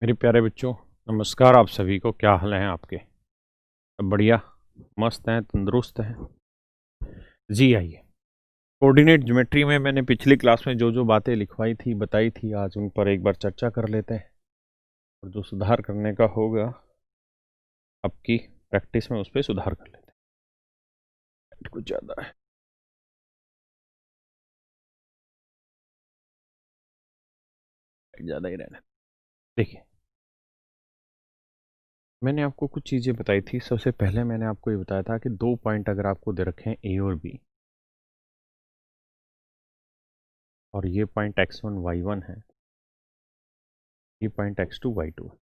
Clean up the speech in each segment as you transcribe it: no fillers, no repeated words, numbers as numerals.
मेरे प्यारे बच्चों, नमस्कार। आप सभी को क्या हाल हैं आपके? सब बढ़िया, मस्त हैं, तंदुरुस्त हैं? जी आइए। कोऑर्डिनेट ज्योमेट्री में मैंने पिछली क्लास में जो जो बातें लिखवाई थी, बताई थी, आज उन पर एक बार चर्चा कर लेते हैं। और जो सुधार करने का होगा आपकी प्रैक्टिस में, उस पर सुधार कर लेते हैं। कुछ ज़्यादा है, ज़्यादा ही रहने। देखिए, मैंने आपको कुछ चीज़ें बताई थी। सबसे पहले मैंने आपको ये बताया था कि दो पॉइंट अगर आपको दे रखे हैं ए और बी, और ये पॉइंट x1 y1 है, ये पॉइंट x2 y2 है,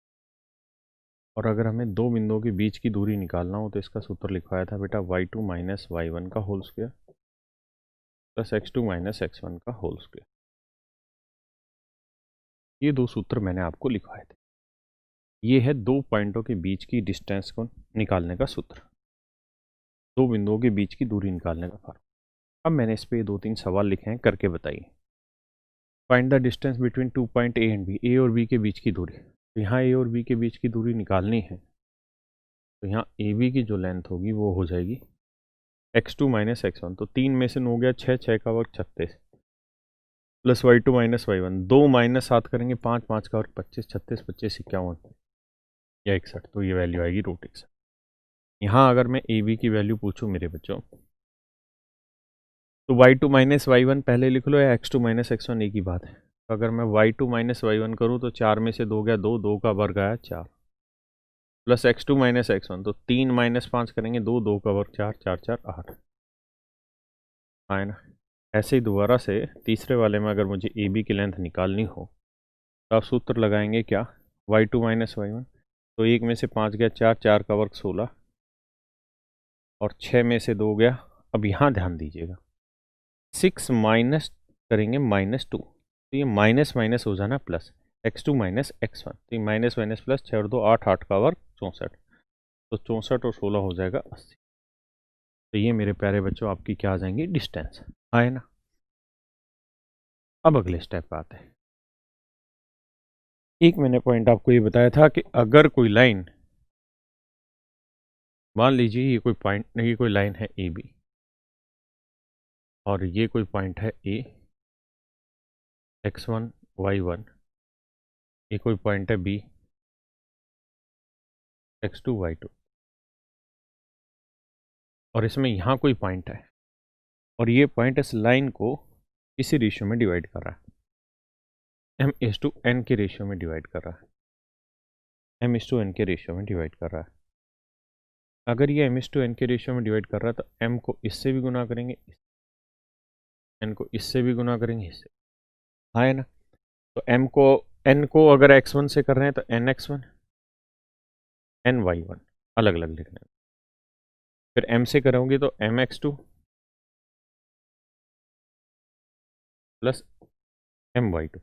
और अगर हमें दो बिंदुओं के बीच की दूरी निकालना हो तो इसका सूत्र लिखवाया था बेटा y2 माइनस y1 का whole square plus x2 minus x1 का होल स्क्वायर। ये दो सूत्र मैंने आपको लिखवाए थे। ये है दो पॉइंटों के बीच की डिस्टेंस को निकालने का सूत्र, दो बिंदुओं के बीच की दूरी निकालने का फॉर्मूला। अब मैंने इस पे दो तीन सवाल लिखे हैं, करके बताइए। Find the distance between two point A and B, A और बी के बीच की दूरी। तो यहाँ ए और बी के बीच की दूरी निकालनी है, तो यहाँ ए बी की जो लेंथ होगी वो हो जाएगी x2 माइनस x1। तो 3 में से 9 गया 6, 6 का वर्ग 36, plus y2 minus y1, 2 minus 7 करेंगे 5, 5 का वर्ग 25, 36, 25 51 या 61, तो ये वैल्यू आएगी √61। यहाँ अगर मैं ए बी की वैल्यू पूछूं मेरे बच्चों, तो y2 माइनस y1 पहले लिख लो, या x2 माइनस x1 एक ही बात है। तो अगर मैं y2 माइनस y1 करूँ तो 4 में से 2 गया 2, 2 का वर्ग आया 4, प्लस x2 माइनस x1, तो 3 माइनस 5 करेंगे 2, 2 का वर्ग 4, 4 4 8 आए ना। ऐसे ही दोबारा से तीसरे वाले में अगर मुझे ए बी की लेंथ निकालनी हो तो आप सूत्र लगाएंगे क्या, y2 माइनस y1, तो एक में से 5 गया 4, 4 का वर्ग 16, और 6 में से 2 गया, अब यहाँ ध्यान दीजिएगा, 6 माइनस करेंगे -2, तो ये माइनस माइनस हो जाना प्लस, x2 माइनस x1, तो ये माइनस माइनस प्लस, 6 और 2 8, 8 का वर्ग 64, तो 64 और 16 हो जाएगा 80। तो ये मेरे प्यारे बच्चों आपकी क्या आ जाएंगी, डिस्टेंस आए ना। अब अगले स्टेप पे आते हैं। एक मैंने पॉइंट आपको ये बताया था कि अगर कोई लाइन, मान लीजिए ये कोई पॉइंट, ये कोई लाइन है ए बी, और ये कोई पॉइंट है ए x1 y1, ये कोई पॉइंट है बी x2 y2, और इसमें यहाँ कोई पॉइंट है, और ये पॉइंट इस लाइन को इसी रेशियो में डिवाइड कर रहा है, m/n के रेशियो में डिवाइड कर रहा है, m/n के रेशियो में डिवाइड कर रहा है। अगर ये m/n के रेशियो में डिवाइड कर रहा है तो m को इससे भी गुना करेंगे, n को इससे भी गुना करेंगे, इससे, हाँ है ना। तो m को, n को अगर x1 से कर रहे हैं तो nx1 ny1 अलग अलग लिखना है, फिर m से करोगे तो mx2 प्लस my2,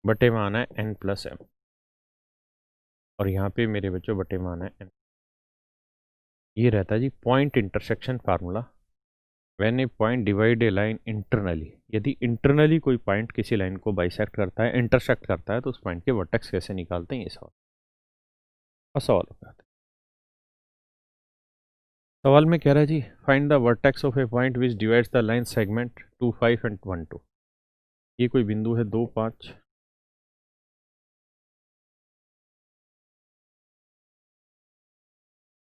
बटे में आना है n प्लस m, और यहाँ पे मेरे बच्चों बटे में आना है n। ये रहता है जी point intersection formula. When a point divide a line internally, यदि इंटरनली कोई पॉइंट किसी लाइन को बाइसेक्ट करता है, इंटरसेक्ट करता है, तो उस पॉइंट के वर्टेक्स कैसे निकालते हैं, ये सवाल, और सवाल हो जाता है। सवाल में कह रहा है जी, find the vertex of a point which divides the line segment 2 5 and 1 2। ये कोई बिंदु है 2 5,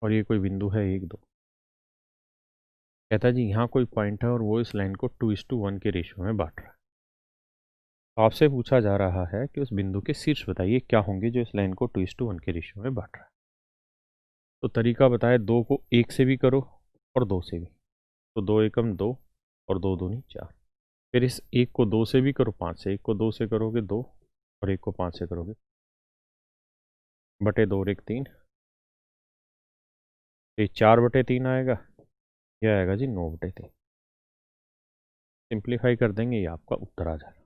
और ये कोई बिंदु है 1 2। कहता है जी यहाँ कोई पॉइंट है और वो इस लाइन को 2:1 के रेशियो में बांट रहा है। तो आपसे पूछा जा रहा है कि उस बिंदु के शीर्ष बताइए क्या होंगे जो इस लाइन को 2:1 के रेशियो में बांट रहा है। तो तरीका बताए, 2 को 1 से भी करो और 2 से भी, तो 2 एकम 2 और 2 दूनी 4। फिर इस 1 को 2 से भी करो, 5 से, 1 को 2 से करोगे 2, और 1 को 5 से करोगे, बटे 2 और 1 3, तो ये 4/3 आएगा, यह आएगा जी 9/3। सिंप्लीफाई कर देंगे, ये आपका उत्तर आ जाएगा।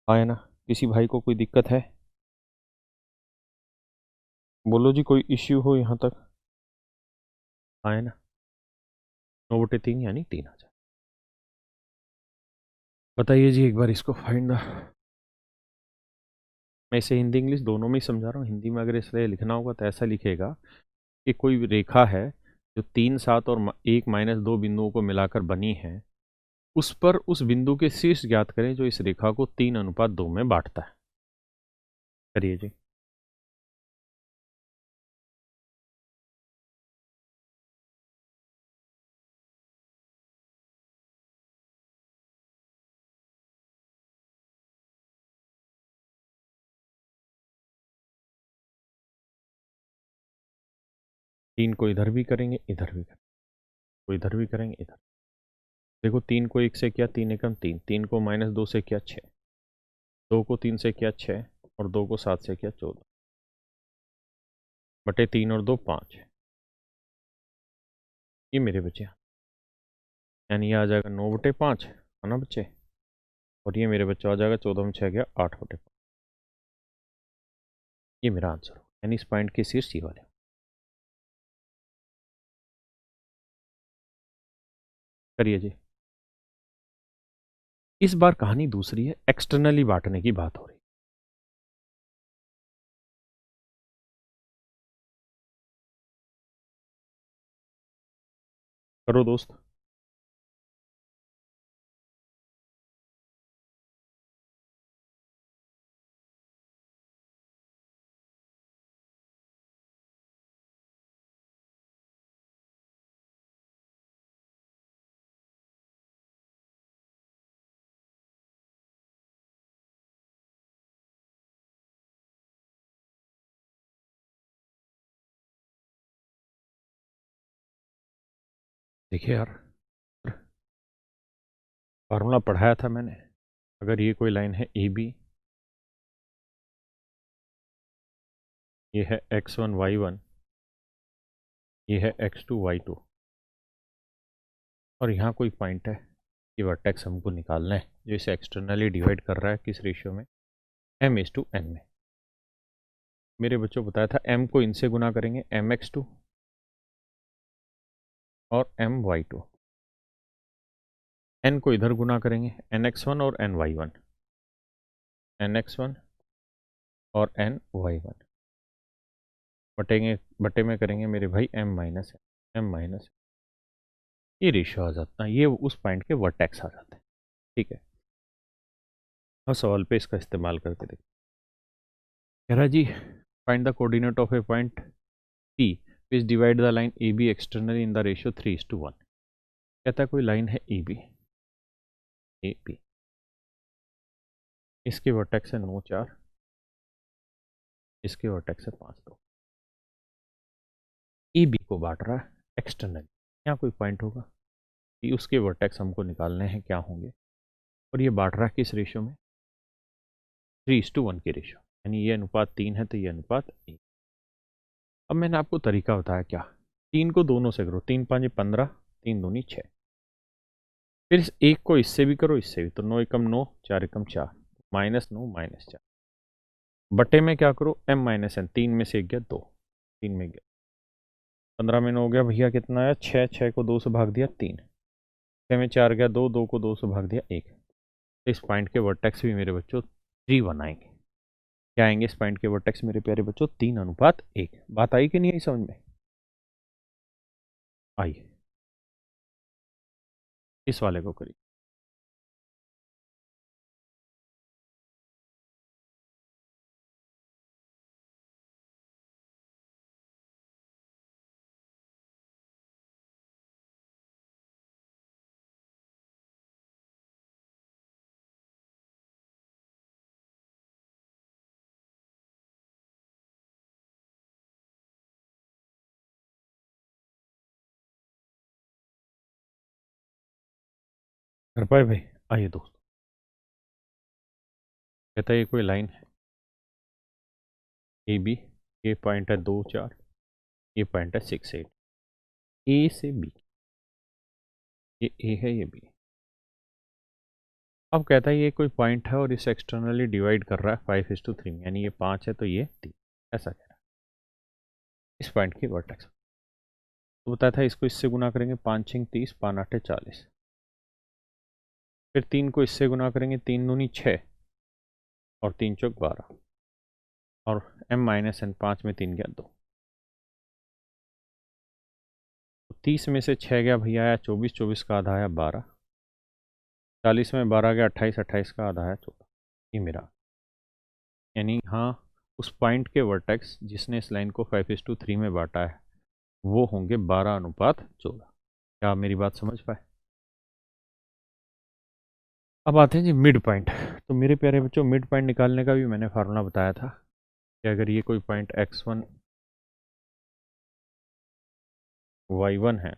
आया ना। किसी भाई को कोई दिक्कत है, बोलो जी, कोई इश्यू हो यहाँ तक, आया ना। 9/3 यानी 3 आ जाए। बताइए जी एक बार इसको फाइंड द मैं इसे हिंदी इंग्लिश दोनों में ही समझा रहा हूँ। हिंदी में अगर इसलिए लिखना होगा तो ऐसा लिखेगा कि कोई रेखा है जो 3, 7 और 1 माइनस 2 बिंदुओं को मिलाकर बनी है, उस पर उस बिंदु के शीर्ष ज्ञात करें जो इस रेखा को 3:2 में बांटता है। करिए जी। तीन को इधर भी करेंगे, इधर भी करेंगे, को इधर भी करेंगे, इधर। देखो 3 को 1 से किया 3 एकम 3, 3 को -2 से किया 6, 2 को 3 से किया 6 और 2 को 7 से किया 14, बटे 3 और 2 5। ये मेरे बचे, यानी ये आ जाएगा 9/5, है ना बच्चे। और ये मेरे बच्चा आ जाएगा 14 में 6 गया 8/5। ये मेरा आंसर हो, यानी इस पॉइंट के शीर्ष ये वाले। करिए जी। इस बार कहानी दूसरी है, एक्सटर्नली बांटने की बात हो रही। करो दोस्त। देखिए यार, फार्मूला पढ़ाया था मैंने। अगर ये कोई लाइन है ए बी, ये है x1 y1, ये है x2 y2, और यहाँ कोई पॉइंट है, ये वर्टेक्स हमको निकालना है जो इसे एक्सटर्नली डिवाइड कर रहा है किस रेशियो में, m/n में। मेरे बच्चों बताया था m को इनसे गुना करेंगे mx2 और my2, n को इधर गुना करेंगे nx1 और ny1, nx1 और ny1, बटेंगे बटे में करेंगे मेरे भाई m-n। ये रेशियो आ जाता है, ये उस पॉइंट के वर्टेक्स आ जाते हैं। ठीक है, और सवाल पे इसका इस्तेमाल करके देखते। कह रहा जी, find the coordinate of a point P which divide the line AB externally in the ratio 3:1। कहता है कोई लाइन है AB, इसके वर्टेक्स है 9 4, इसके वर्टेक्स है 5 2। AB को बांट रहा है एक्सटर्नली, यहाँ कोई पॉइंट होगा कि उसके वर्टेक्स हमको निकालने हैं क्या होंगे, और ये बांट रहा है किस रेशियो में, 3:1 की रेशियो, यानी ये अनुपात 3 है तो ये अनुपात 1। अब मैंने आपको तरीका बताया क्या, 3 को दोनों से करो, 3 5 15, 3 दूनी 6। फिर इस एक को इससे भी करो, इससे भी, तो 9 एकम 9, 4 एकम 4, -9 -4, बटे में क्या करो m-n, 3 में से 1 गया 2, 3 में गया 15 में 9 हो गया भैया, कितना आया 6, 6 को 2 से भाग दिया 3, 6 में 4 गया 2, 2 को 2 से भाग दिया 1। तो इस पॉइंट के वर्टेक्स भी मेरे बच्चों 3:1 आएंगे। क्या आएंगे इस पॉइंट के वर्टेक्स मेरे प्यारे बच्चों, 3:1। बात आई कि नहीं आई समझ में? आइए इस वाले को करिए। कर पाए भाई? आइए दोस्तों, कहता है ये कोई लाइन है ए बी, ये पॉइंट है 2 4, ये पॉइंट है 6 8, ए से बी, ये ए है ये बी। अब कहता है ये कोई पॉइंट है और इसे एक्सटर्नली डिवाइड कर रहा है 5:3 में, यानी ये 5 है तो ये 3, ऐसा कह रहा है इस पॉइंट की वर्टेक्स। तो बताया था इसको इससे गुना करेंगे, 5 6 30, 5 8 40, फिर 3 को इससे गुना करेंगे, 3 दूनी 6 और 3 चौक 12, और m माइनस n, 5 में 3 गया 2, तो 30 में से 6 गया भैया आया 24, 24 का आधा आया 12, 40 में 12 गया 28, 28 का आधा आया 14। ये मेरा, यानी हाँ उस पॉइंट के वर्टेक्स जिसने इस लाइन को 5:3 में बांटा है वो होंगे 12:14। क्या आप मेरी बात समझ पाए? अब आते हैं जी मिड पॉइंट। तो मेरे प्यारे बच्चों, मिड पॉइंट निकालने का भी मैंने फार्मूला बताया था कि अगर ये कोई पॉइंट x1 y1 है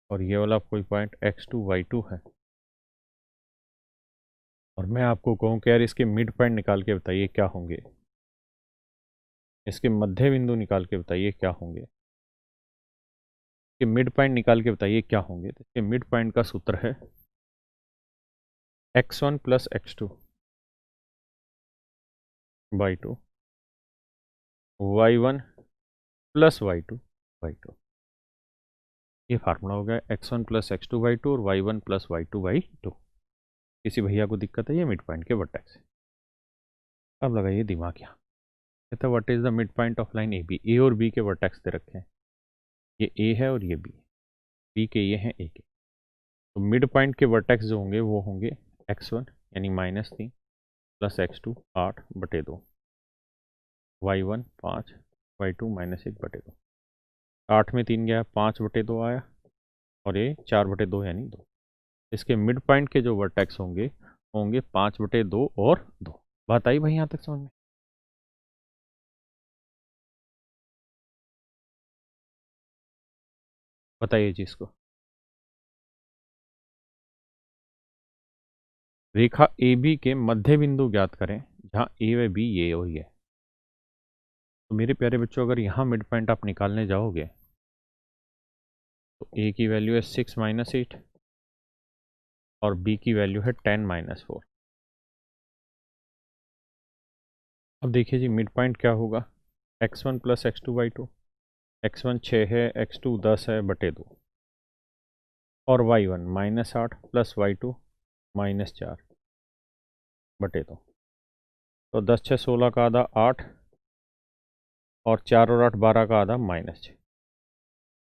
और ये वाला कोई पॉइंट x2 y2 है, और मैं आपको कहूँ कि यार इसके मिड पॉइंट निकाल के बताइए क्या होंगे, इसके मध्य बिंदु निकाल के बताइए क्या होंगे, इसके मिड पॉइंट निकाल के बताइए क्या होंगे, तो इसके मिड पॉइंट का सूत्र है x1 plus x2 y2 y1 plus y2 y2। ये फार्मूला हो गया x1 प्लस x2 y2 और y1 प्लस y2 y2। किसी भैया को दिक्कत है ये मिड पॉइंट के वर्टेक्स है। अब लगाइए दिमाग यहाँ, कहता है what is the midpoint of line A B. A और बी के वर्टेक्स दे रखे हैं, ये ए है और ये बी है, बी के ये हैं ए के। तो मिड पॉइंट के वर्टेक्स जो होंगे वो होंगे x1 यानी -3 प्लस x2 8/2, y1 5, y2 -1/2। 8 में 3 गया 5/2 आया और ये 4/2 यानी 2। इसके मिड पॉइंट के जो वर्टेक्स होंगे होंगे 5/2 और 2। बात आई भाई यहाँ तक समझ में? बताइए जी इसको। रेखा ए बी के मध्य बिंदु ज्ञात करें जहाँ ए व बी ये और ये। तो मेरे प्यारे बच्चों, अगर यहाँ मिड पॉइंट आप निकालने जाओगे तो ए की वैल्यू है 6 - 8 और बी की वैल्यू है 10 - 4। अब देखिए जी मिड पॉइंट क्या होगा, x1 plus x2 y2। x1 6 है, x2 10 है बटे 2, और y1 -8 प्लस y2 -4 बटे 2। तो 10 6 16 का आधा 8 और 4 और 8 12 का आधा -6।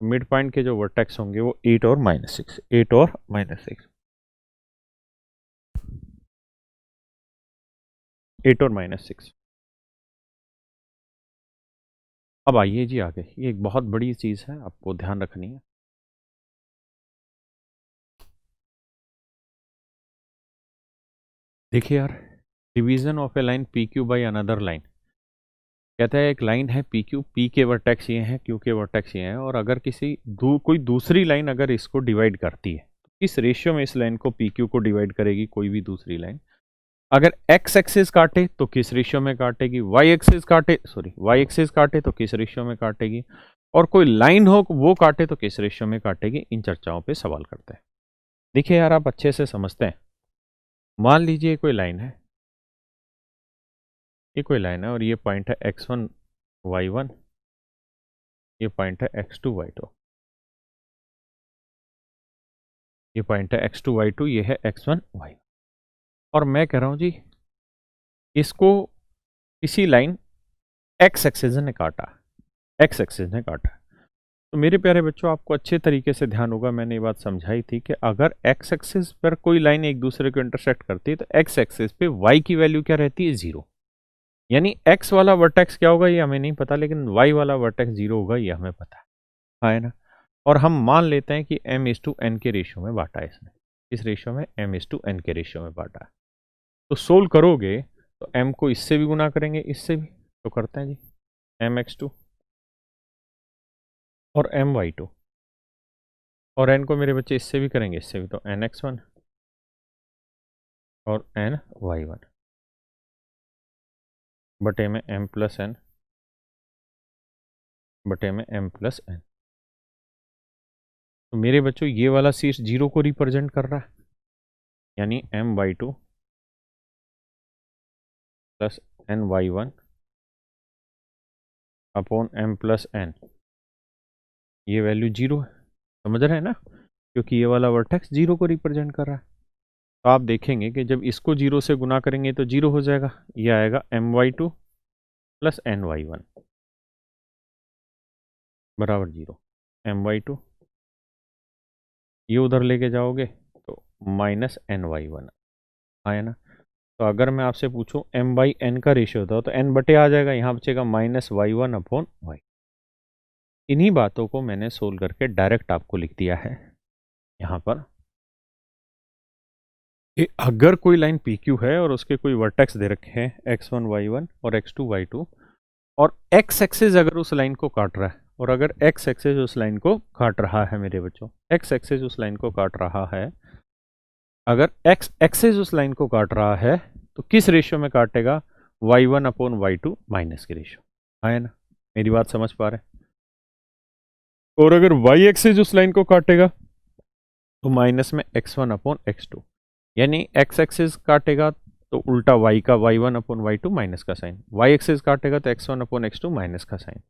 मिड पॉइंट के जो वर्टेक्स होंगे वो 8 और -6, 8 और -6, 8 और -6। अब आइए जी आगे, ये एक बहुत बड़ी चीज़ है, आपको ध्यान रखनी है। देखिए यार, division of a line P Q by another line. कहता है एक लाइन है पी क्यू, पी के वर्टेक्स ये हैं, क्यू के वर्टेक्स ये हैं, और अगर कोई दूसरी लाइन अगर इसको डिवाइड करती है तो किस रेशियो में इस लाइन को पी क्यू को डिवाइड करेगी कोई भी दूसरी लाइन। अगर एक्स एक्सिस काटे तो किस रेशियो में काटेगी, वाई एक्सिस काटे तो किस रेशियो में काटेगी, और कोई लाइन हो वो काटे तो किस रेशियो में काटेगी। इन चर्चाओं पे सवाल करते हैं। देखिए यार, आप अच्छे से समझते हैं। मान लीजिए कोई लाइन है, ये कोई लाइन है और ये पॉइंट है x1 y1, ये पॉइंट है x2 y2, ये पॉइंट है x2 y2, ये है x1 y1। और मैं कह रहा हूं जी इसको इसी लाइन x एक्सिस ने काटा, x एक्सिस ने काटा। तो मेरे प्यारे बच्चों, आपको अच्छे तरीके से ध्यान होगा, मैंने ये बात समझाई थी कि अगर x एक्सिस पर कोई लाइन एक दूसरे को इंटरसेक्ट करती है तो x एक्सिस पे y की वैल्यू क्या रहती है, 0। यानी x वाला वर्टेक्स क्या होगा ये हमें नहीं पता, लेकिन y वाला वर्टेक्स 0 होगा ये हमें पता है ना। और हम मान लेते हैं कि m/n के रेशियो में बांटा है इसने, इस रेशियो में m/n के रेशियो में बांटा है। तो सोल्व करोगे तो m को इससे भी गुना करेंगे, इससे भी, तो करते हैं जी mx2 और my2, और n को मेरे बच्चे इससे भी करेंगे, इससे भी, तो nx1 और ny1 बटे में m प्लस n बटे में m प्लस n। तो मेरे बच्चों ये वाला शीर्ष 0 को रिप्रेजेंट कर रहा है, यानी my2 plus ny1 upon m plus n, ये वैल्यू 0 है। समझ रहे हैं ना, क्योंकि ये वाला वर्टेक्स 0 को रिप्रेजेंट कर रहा है। तो आप देखेंगे कि जब इसको 0 से गुना करेंगे तो 0 हो जाएगा, ये आएगा my2 प्लस ny1 बराबर 0, my2 ये उधर लेके जाओगे तो माइनस ny1 आया ना। तो अगर मैं आपसे पूछूं m बाई एन का रेशियो होता तो n बटे आ जाएगा, यहाँ बचेगा माइनस y1 अपॉन y। इन्हीं बातों को मैंने सोल्व करके डायरेक्ट आपको लिख दिया है यहाँ पर कि अगर कोई लाइन PQ है और उसके कोई वर्टेक्स दे रखे हैं x1 y1 और x2 y2 और x एक्सिस अगर उस लाइन को काट रहा है, और अगर x एक्सिस उस लाइन को काट रहा है मेरे बच्चों, x एक्सिस उस लाइन को काट रहा है, अगर x एक्सिस उस लाइन को काट रहा है तो किस रेशियो में काटेगा? y1 अपॉन y2 माइनस के रेशियो। है ना, मेरी बात समझ पा रहे हैं? और अगर y एक्सिस उस लाइन को काटेगा तो माइनस में x1 अपॉन x2, यानी x एक्सिस काटेगा तो उल्टा y का y1 अपॉन y2 माइनस का साइन, y एक्सिस काटेगा तो x1 अपॉन x2 माइनस का साइन।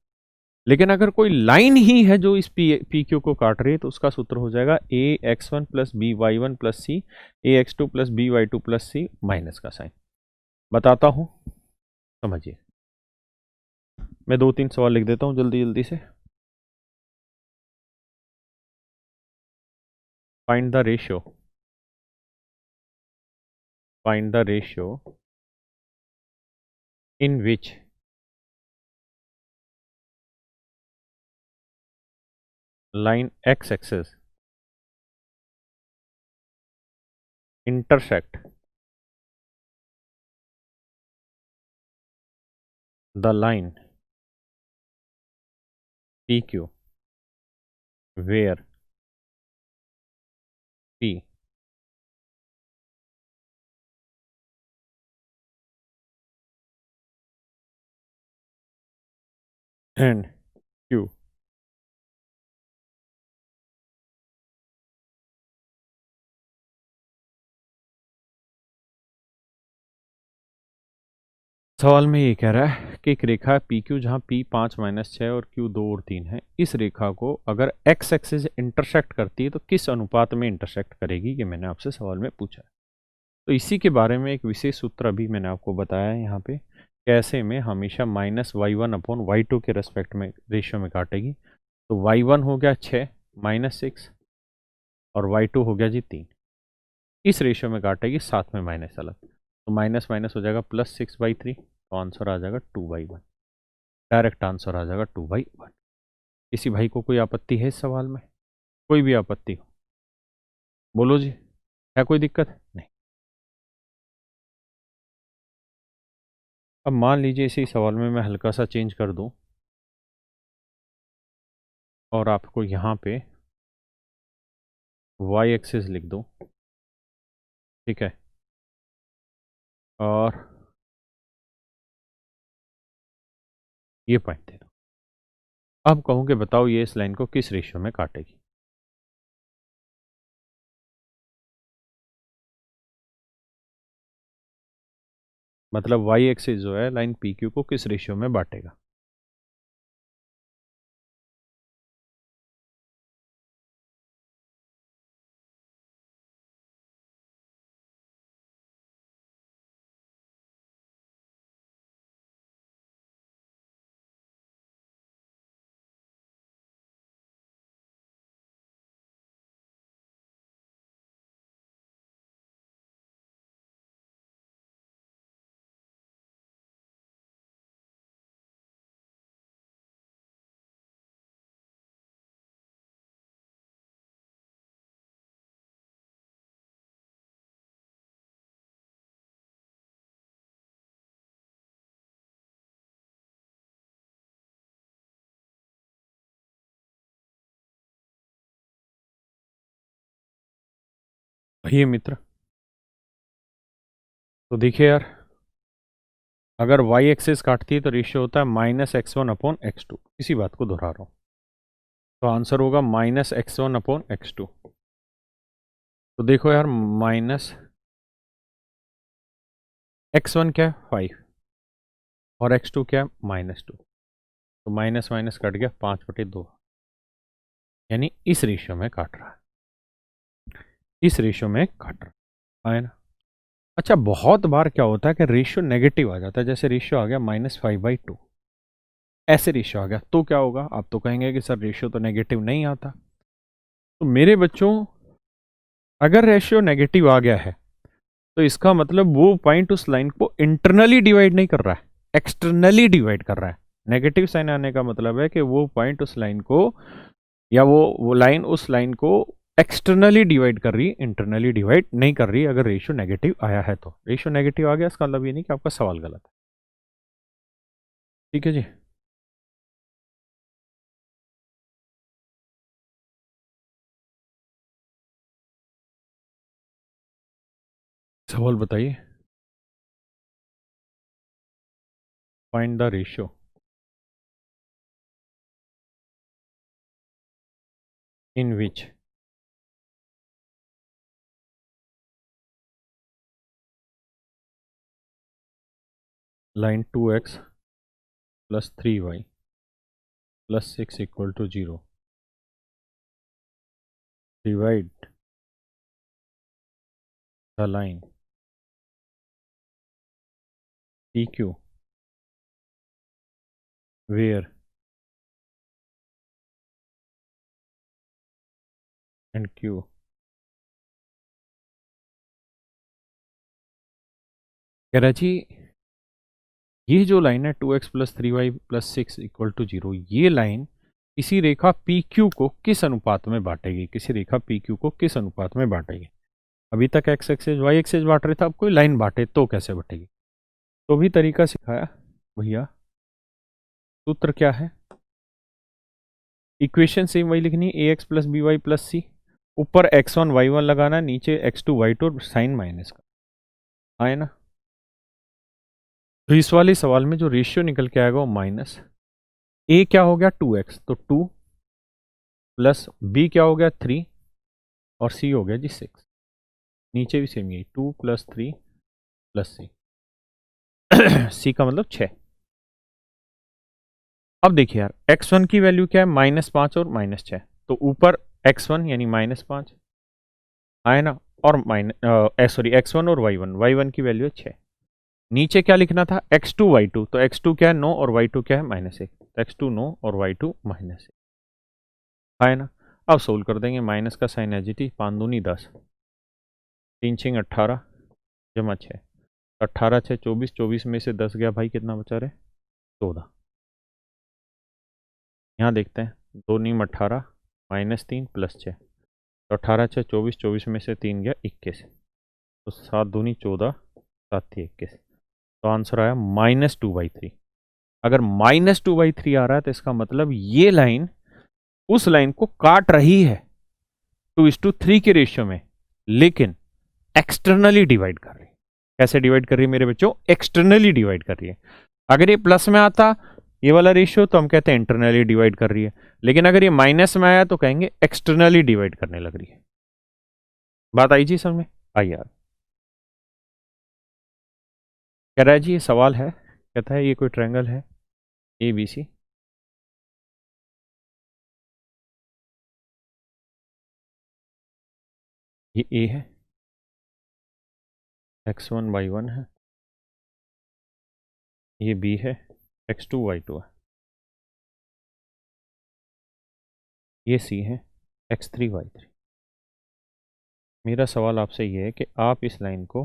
लेकिन अगर कोई लाइन ही है जो इस पी क्यू को काट रही है तो उसका सूत्र हो जाएगा A X one plus B Y one plus C A X two plus B Y two plus C minus का साइन। बताता हूं, समझिए। मैं 2-3 सवाल लिख देता हूं जल्दी जल्दी से। Find the ratio, find the ratio in which line x axis intersect the line PQ where P and Q सवाल में ये कह रहा है कि एक रेखा पी क्यू जहाँ P 5-6 और Q 2 और 3 है, इस रेखा को अगर x एक्सिस इंटरसेक्ट करती है तो किस अनुपात में इंटरसेक्ट करेगी, ये मैंने आपसे सवाल में पूछा है। तो इसी के बारे में एक विशेष सूत्र अभी मैंने आपको बताया है यहाँ पे, कैसे में हमेशा माइनस y1 अपॉन y2 के रेस्पेक्ट में रेशियो में काटेगी। तो y1 हो गया 6 माइनस 6 और y2 हो गया जी 3, इस रेशियो में काटेगी, साथ में माइनस अलग, तो माइनस माइनस हो जाएगा प्लस 6/3, तो आंसर आ जाएगा 2/1। डायरेक्ट आंसर आ जाएगा 2/1। किसी भाई को कोई आपत्ति है इस सवाल में? कोई भी आपत्ति हो बोलो जी, क्या कोई दिक्कत? नहीं। अब मान लीजिए इसी सवाल में मैं हल्का सा चेंज कर दूं और आपको यहाँ पे y एक्सिस लिख दूं, ठीक है, और ये पॉइंट दे दो। अब कहूँ कि बताओ ये इस लाइन को किस रेशियो में काटेगी? मतलब y एक्सिस जो है लाइन पी क्यू को किस रेशियो में बांटेगा? ये मित्र, तो देखिए यार, अगर y एक्सिस काटती है तो रेशियो होता है माइनस x1 अपॉन x2, इसी बात को दोहरा रहा हूँ। तो आंसर होगा माइनस x1 अपॉन x2। तो देखो यार, माइनस x1 क्या है 5 और x2 क्या है -2, तो माइनस माइनस कट गया 5/2, यानी इस रेशियो में काट रहा है, इस रेशियो में काट रहा है ना। अच्छा, बहुत बार क्या होता है कि रेशियो नेगेटिव आ जाता है, जैसे रेशियो आ गया -5/2, ऐसे रेशियो आ गया तो क्या होगा? आप तो कहेंगे कि सर रेशियो तो नेगेटिव नहीं आता। तो मेरे बच्चों, अगर रेशियो नेगेटिव आ गया है तो इसका मतलब वो पॉइंट उस लाइन को इंटरनली डिवाइड नहीं कर रहा है, एक्सटर्नली डिवाइड कर रहा है। नेगेटिव साइन आने का मतलब है कि वो पॉइंट उस लाइन को, या वो लाइन उस लाइन को एक्सटर्नली डिवाइड कर रही है, इंटरनली डिवाइड नहीं कर रही। अगर रेशियो नेगेटिव आया है तो रेशियो नेगेटिव आ गया, इसका मतलब ये नहीं कि आपका सवाल गलत है। ठीक है जी। सवाल बताइए। Find the ratio in which line 2x + 3y + 6 = 0 divide the line PQ where and Q। कह रहा जी, ये जो लाइन है 2x + 3y + 6 = 0, ये लाइन किसी रेखा पी क्यू को किस अनुपात में बांटेगी? किसी रेखा पी क्यू को किस अनुपात में बांटेगी? अभी तक एक्स एक्सेस वाई एक्सेस बांट रहे थे, अब कोई लाइन बांटे तो कैसे बटेगी? तो भी तरीका सिखाया भैया। सूत्र क्या है? इक्वेशन सेम वही लिखनी है, ax + by + c। ऊपर x1 y1 लगाना, नीचे x2 y2 साइन माइनस का आए ना। तो इस वाले सवाल में जो रेशियो निकल के आएगा वो माइनस ए क्या हो गया 2x, तो 2 प्लस बी क्या हो गया 3 और सी हो गया जी 6। नीचे भी सेम यही 2 + 3 + सी। सी का मतलब 6। अब देखिए यार, x1 की वैल्यू क्या है? -5 और -6। तो ऊपर x1 यानी -5 आए ना, और सॉरी x1 और y1 की वैल्यू है 6। नीचे क्या लिखना था? x2 y2, तो x2 क्या है 9 और y2 क्या है -1, तो x2 9 और y2 -1 आए ना। अब सोल्व कर देंगे, माइनस का साइन है जी टी, 5 दूनी 10, 3 6 18 जमा 6, 18 6 24, 24 में से 10 गया भाई, कितना बचा रहे? 14। यहाँ देखते हैं, 2 नीम 18 -3 + 6, तो 18 6 24, 24 में से 3 गया 21, तो 7 दूनी 14, 7 थी 21, तो आंसर आया -2/3। अगर -2/3 आ रहा है तो इसका मतलब ये लाइन उस लाइन को काट रही है 2:3 के रेशियो में, लेकिन एक्सटर्नली डिवाइड कर रही है। कैसे डिवाइड कर रही है मेरे बच्चों? एक्सटर्नली डिवाइड कर रही है। अगर ये प्लस में आता ये वाला रेशियो तो हम कहते हैं इंटरनली डिवाइड कर रही है, लेकिन अगर ये माइनस में आया तो कहेंगे एक्सटर्नली डिवाइड करने लग रही है। बात आई जी समझ में? आई यार। कह रहा है जी, ये सवाल है, कहता है ये कोई ट्रायंगल है ABC, ये A है, x1 y1 है, ये B है, x2 y2 है, ये C है, x3 y3। मेरा सवाल आपसे ये है कि आप इस लाइन को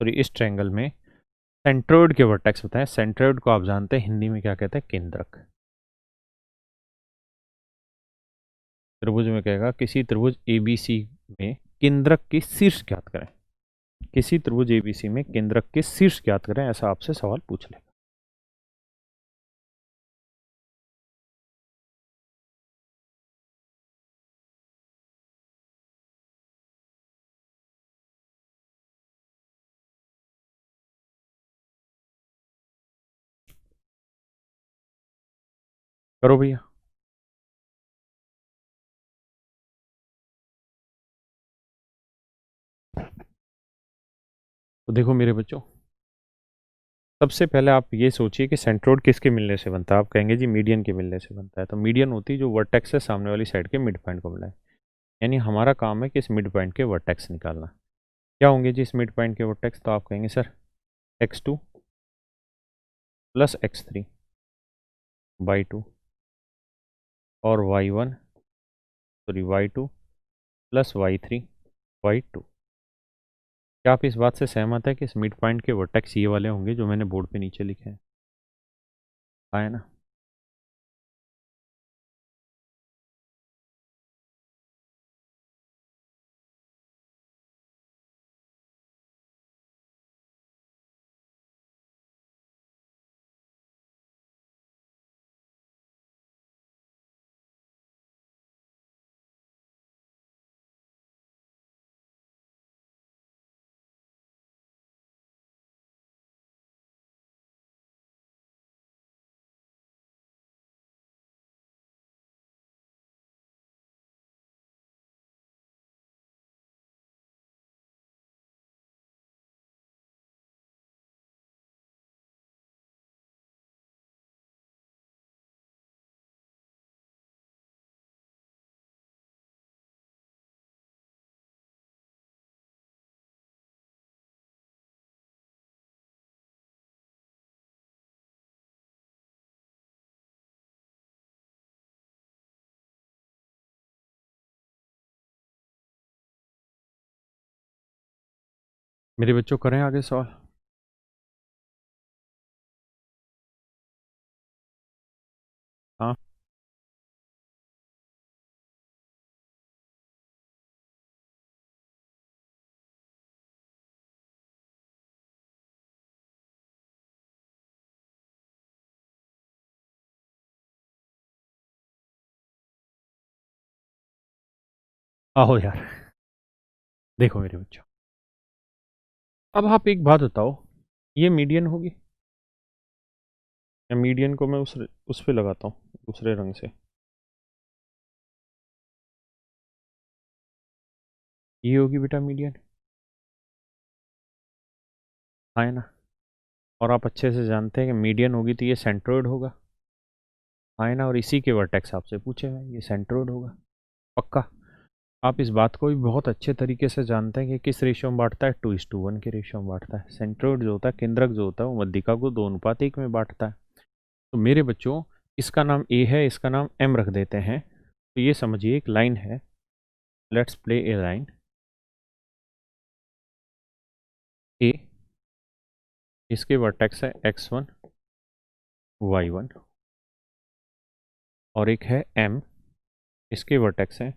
सॉरी इस ट्रायंगल में सेंट्रोइड के वर्टेक्स बताएं। सेंट्रोइड को आप जानते हैं हिंदी में क्या कहते हैं? केंद्रक। त्रिभुज में कहेगा किसी त्रिभुज ABC में केंद्रक की शीर्ष ज्ञात करें। किसी त्रिभुज ABC में केंद्रक के शीर्ष ज्ञात करें, ऐसा आपसे सवाल पूछ लेगा। करो भैया। तो देखो मेरे बच्चों, सबसे पहले आप ये सोचिए कि सेंट्रोइड किसके मिलने से बनता है। आप कहेंगे जी मीडियन के मिलने से बनता है। तो मीडियन होती है जो वर्टेक्स है सामने वाली साइड के मिड पॉइंट को मिलाए। यानी हमारा काम है कि इस मिड पॉइंट के वर्टेक्स निकालना। क्या होंगे जी इस मिड पॉइंट के वर्टेक्स? तो आप कहेंगे sir x2 plus x3 by 2 और y1 sorry y2 plus y3 by 2। क्या आप इस बात से सहमत है कि इस मिड पॉइंट के वर्टेक्स ये वाले होंगे जो मैंने बोर्ड पे नीचे लिखे हैं? आए ना? मेरे बच्चों करें आगे सवाल। हाँ आओ यार। देखो मेरे बच्चों, अब आप एक बात बताओ, ये मीडियन होगी या मीडियन को मैं उस पे लगाता हूँ दूसरे रंग से। ये होगी बेटा मीडियन। हाँ है ना? और आप अच्छे से जानते हैं कि मीडियन होगी तो ये सेंट्रोइड होगा। हाँ है ना? और इसी के वर्टेक्स आपसे पूछे हैं, ये सेंट्रोइड होगा पक्का। आप इस बात को भी बहुत अच्छे तरीके से जानते हैं कि किस रेशियो में बांटता है, 2:1 के रेशियो में बांटता है। सेंट्रोइड जो होता है, केंद्रक जो होता है, वो मध्यिका को 2:1 में बांटता है। तो मेरे बच्चों, इसका नाम ए है, इसका नाम एम रख देते हैं। तो ये समझिए एक लाइन है। लेट्स प्ले ए लाइन ए। इसके वर्टेक्स है x1 y1 और एक है m। इसके वर्टेक्स है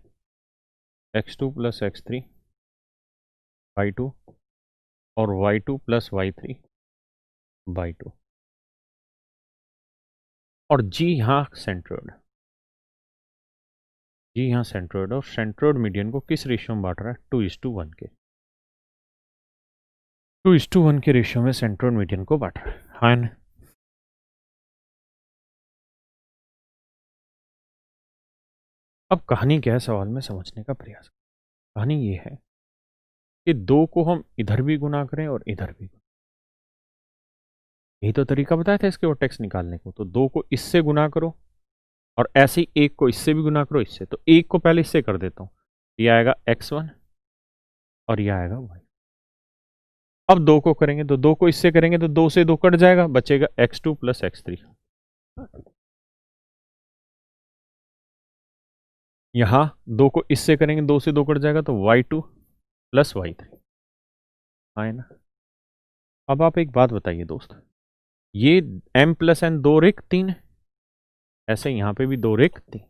x2 प्लस x3 y2 और y2 प्लस y3 बाई 2। और जी हाँ सेंट्रोइड, जी हाँ सेंट्रोइड। और सेंट्रोइड मीडियन को किस रेशियो में बांट रहा है? 2:1 के। 2:1 के रेशियो में सेंट्रोइड मीडियन को बांट रहा है। हाँ ना? अब कहानी क्या है सवाल में समझने का प्रयास। कहानी ये है कि दो को हम इधर भी गुना करें और इधर भी। यही तो तरीका बताया था इसके वर्टेक्स निकालने को। तो दो को इससे गुना करो और ऐसे ही एक को इससे भी गुना करो इससे। तो एक को पहले इससे कर देता हूँ, ये आएगा x1 और ये आएगा y। अब दो को करेंगे तो दो को इससे करेंगे तो दो से दो कट जाएगा, बचेगा x2 प्लस x3। यहां दो को इससे करेंगे, दो से दो कट जाएगा तो y2 प्लस y3 आए ना? अब आप एक बात बताइए दोस्त, ये m प्लस n दो रेख तीन है, ऐसे यहां पे भी दो रेख तीन।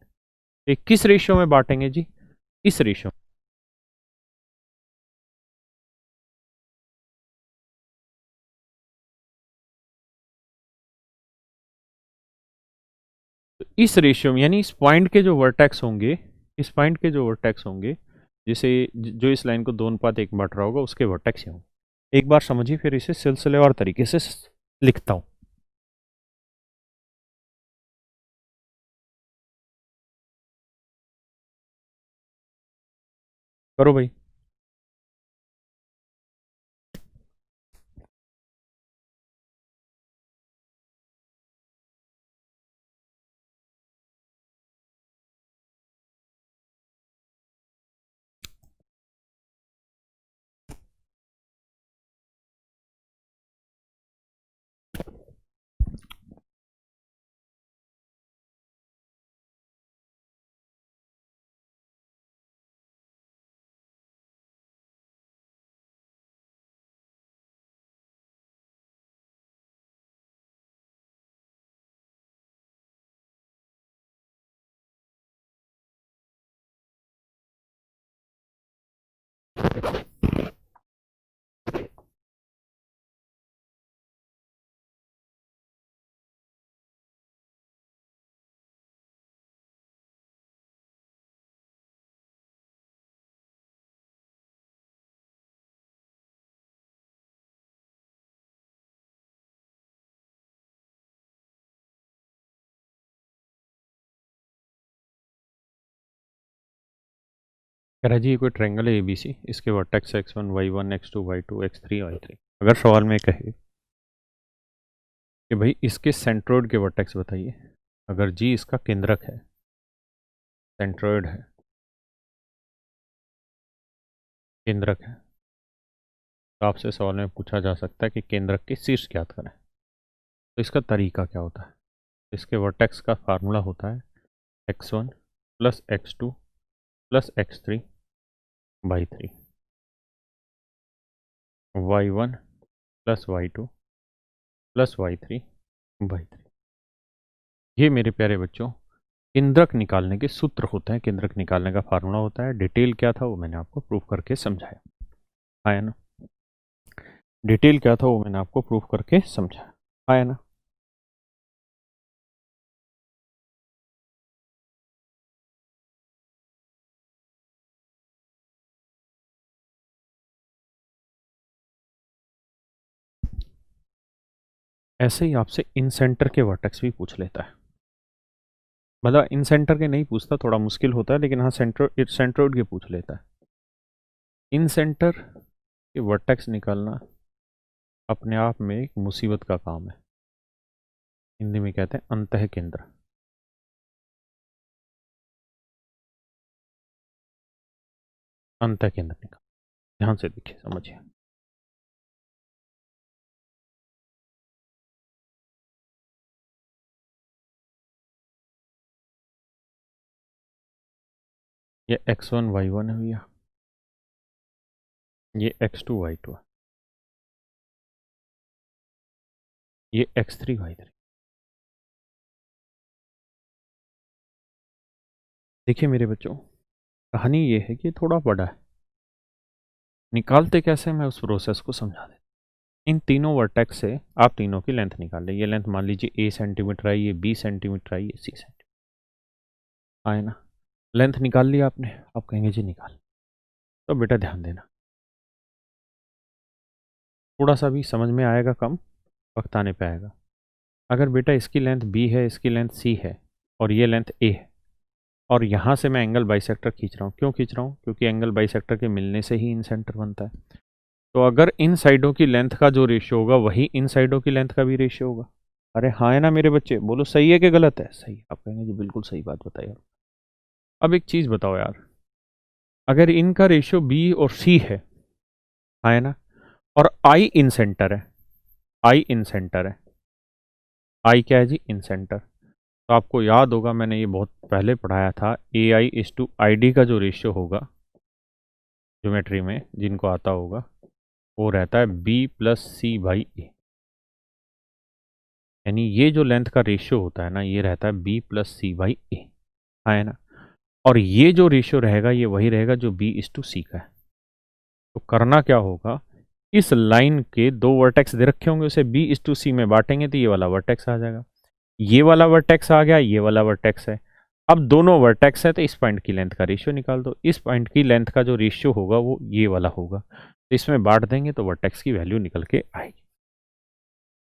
ये किस रेशियो में बांटेंगे जी? इस रेशियो। तो इस रेशियो में यानी इस पॉइंट के जो वर्टेक्स होंगे, इस पॉइंट के जो वर्टेक्स होंगे, जिसे जो इस लाइन को 2:1 बांट रहा होगा उसके वर्टेक्स ही होंगे। एक बार समझिए, फिर इसे सिलसिलेवार तरीके से लिखता हूं। करो भाई। कह रहा जी ये कोई ट्रायंगल है ABC, इसके vertex x1 y1 x2 y2 x3 y3। अगर सवाल में कहे कि भाई इसके सेंट्रोइड के वर्टेक्स बताइए, अगर जी इसका केंद्रक है, सेंट्रोइड है, केंद्रक है, तो आपसे सवाल में पूछा जा सकता है कि केंद्रक के शीर्ष ज्ञात करें। तो इसका तरीका क्या होता है? इसके वर्टेक्स का फार्मूला होता है x1 plus x2 plus x3 by 3, y1 plus y2 plus y3 by 3। ये मेरे प्यारे बच्चों केंद्रक निकालने के सूत्र होते हैं, केंद्रक निकालने का फार्मूला होता है। डिटेल क्या था वो मैंने आपको प्रूफ करके समझाया, आया ना? डिटेल क्या था वो मैंने आपको प्रूफ करके समझाया, आया ना? ऐसे ही आपसे इन सेंटर के वर्टेक्स भी पूछ लेता है, मतलब इन सेंटर के नहीं पूछता, थोड़ा मुश्किल होता है, लेकिन हाँ सेंट्रोइड के पूछ लेता है। इन सेंटर के वर्टेक्स निकालना अपने आप में एक मुसीबत का काम है। हिंदी में कहते हैं अंतः केंद्र। अंतः केंद्र निकाल, ध्यान से देखिए, समझिए। ये x1 y1 है भैया, ये x2 y2 है, ये x3 y3। देखिए मेरे बच्चों, कहानी ये है कि थोड़ा बड़ा है, निकालते कैसे मैं उस प्रोसेस को समझा देता। इन तीनों वर्टेक्स से आप तीनों की लेंथ निकाल लें। ये लेंथ मान लीजिए a सेंटीमीटर है, ये b सेंटीमीटर है, ये c सेंटीमीटर, आए ना? लेंथ निकाल लिया आपने, आप कहेंगे जी निकाल, तो बेटा ध्यान देना, थोड़ा सा भी समझ में आएगा कम, वक्त आने पे आएगा। अगर बेटा इसकी लेंथ b है, इसकी लेंथ c है, और ये लेंथ a है, और यहाँ से मैं एंगल बाइसेक्टर खींच रहा हूँ, क्यों खींच रहा हूँ? क्योंकि एंगल बाइसेक्टर के मिलने से ही इन सेंटर बनता है। तो अगर इन साइडों की लेंथ का जो रेशियो होगा वही इन साइडों की लेंथ का भी रेशियो होगा। अरे हाँ है ना मेरे बच्चे? बोलो सही है कि गलत है? सही। आप कहेंगे जी बिल्कुल सही बात बताइए। अब एक चीज़ बताओ यार, अगर इनका रेशियो b और c है, हाँ है ना, और i इन सेंटर है, i इन सेंटर है, i क्या है जी? इन सेंटर। तो आपको याद होगा, मैंने ये बहुत पहले पढ़ाया था, ai:id का जो रेशियो होगा ज्योमेट्री में, जिनको आता होगा, वो रहता है b प्लस सी बाई ए। यानी ये जो लेंथ का रेशियो होता है ना, ये रहता है b प्लस सी बाई ए, है ना? और ये जो रेशियो रहेगा ये वही रहेगा जो b:c का है। तो करना क्या होगा, इस लाइन के दो वर्टेक्स दे रखे होंगे, उसे b:c में बांटेंगे तो ये वाला वर्टेक्स आ जाएगा, ये वाला वर्टेक्स आ गया, ये वाला वर्टेक्स है। अब दोनों वर्टेक्स है तो इस पॉइंट की लेंथ का रेशियो निकाल दो। इस पॉइंट की लेंथ का जो रेशियो होगा वो ये वाला होगा, तो इसमें बांट देंगे तो वर्टेक्स की वैल्यू निकल के आएगी।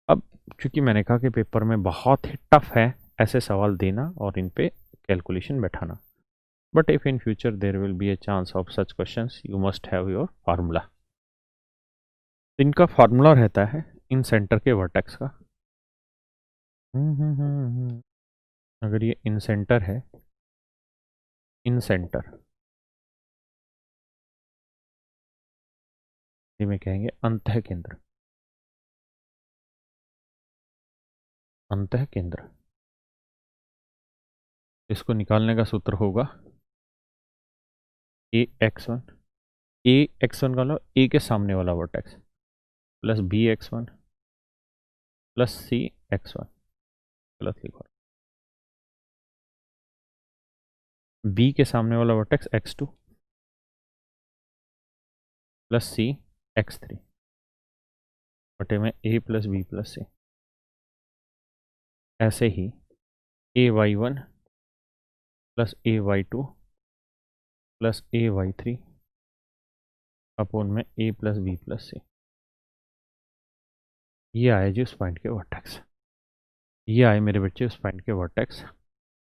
अब चूंकि मैंने कहा कि पेपर में बहुत ही टफ है ऐसे सवाल देना और इन पे कैलकुलेशन बैठाना, but if in future there will be a chance of such questions you must have your formula. इनका फार्मूला रहता है इन सेंटर के वर्टेक्स का। अगर ये इन सेंटर है, इन सेंटर में कहेंगे अंतः केंद्र, अंतः केंद्र। इसको निकालने का सूत्र होगा a x1 का लो, a के सामने वाला vertex plus b(x1) plus c(x1), गलत लिखो, b के सामने वाला वर्टेक्स x2 प्लस सी x3 बटे में a प्लस बी प्लस सी। ऐसे ही ay1 plus ay2 plus ay3 upon में a प्लस बी प्लस सी। ये आए जी उस पॉइंट के वर्टेक्स। ये आए मेरे बच्चे उस पॉइंट के वर्टेक्स।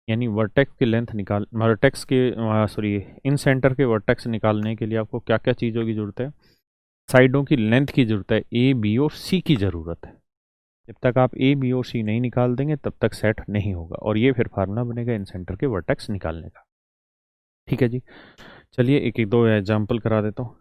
यानी वर्टेक्स की लेंथ निकाल वर्टेक्स के सॉरी इन सेंटर के वर्टेक्स निकालने के लिए आपको क्या क्या चीज़ों की ज़रूरत है? साइडों की लेंथ की ज़रूरत है, ए बी और सी की ज़रूरत है। जब तक आप ए बी और सी नहीं निकाल देंगे तब तक सेट नहीं होगा, और ये फिर फार्मूला बनेगा इन सेंटर के वर्टेक्स निकालने का। ठीक है जी, चलिए एक एक दो एग्जाम्पल करा देता हूँ।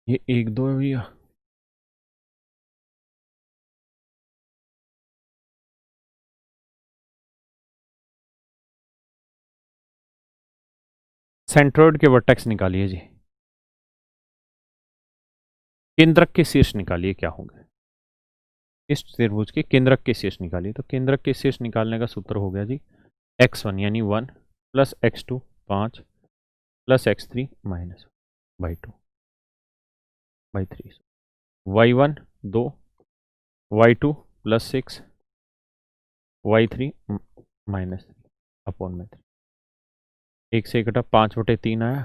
ये एक दो है भैया। सेंट्रोइड के वर्टेक्स निकालिए जी। केंद्रक के शीर्ष निकालिए क्या होंगे? इस त्रिभुज के केंद्रक के शीर्ष निकालिए। तो केंद्रक के शीर्ष निकालने का सूत्र हो गया जी x1 यानी 1 plus x2 5 plus x3 minus by 2 by 3। y1 2 y2 plus 6 y3 minus 3 upon में 3। एक से इकट्ठा 5/3 आया,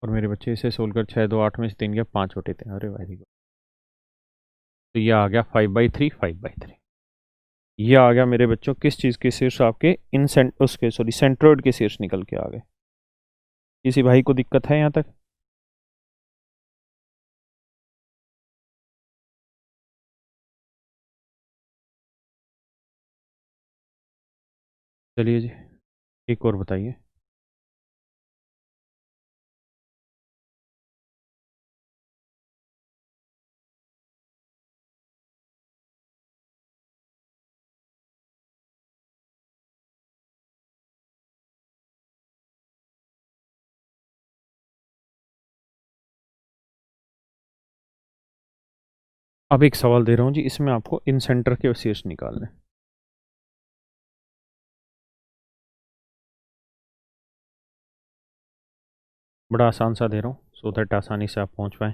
और मेरे बच्चे इसे सोल्व कर 6 2 8 में से 3 गया 5/3। अरे वेरी गुड। तो ये आ गया 5/3 5/3। ये आ गया मेरे बच्चों किस चीज़ के शीर्ष? आपके इन उसके सॉरी सेंट्रोइड के शीर्ष निकल के आ गए। किसी भाई को दिक्कत है यहाँ तक? चलिए जी एक और बताइए। अब एक सवाल दे रहा हूँ जी, इसमें आपको इन सेंटर के शीर्ष निकालने। बड़ा आसान सा दे रहा हूँ सो दैट आसानी से आप पहुँच पाए।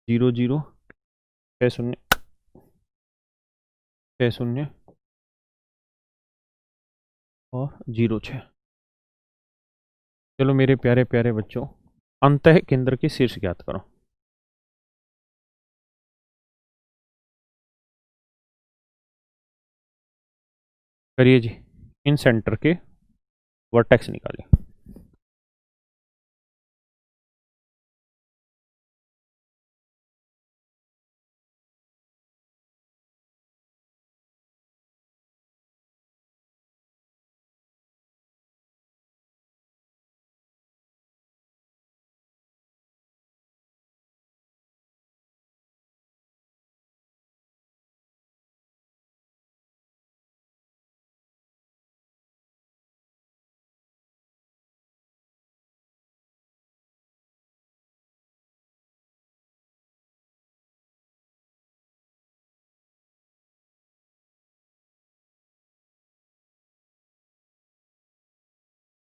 0 0 6 0 6 0 और 0 6। चलो मेरे प्यारे प्यारे बच्चों, अंतः केंद्र के शीर्ष ज्ञात करो। करिए जी, इन सेंटर के वर्टेक्स निकालिए।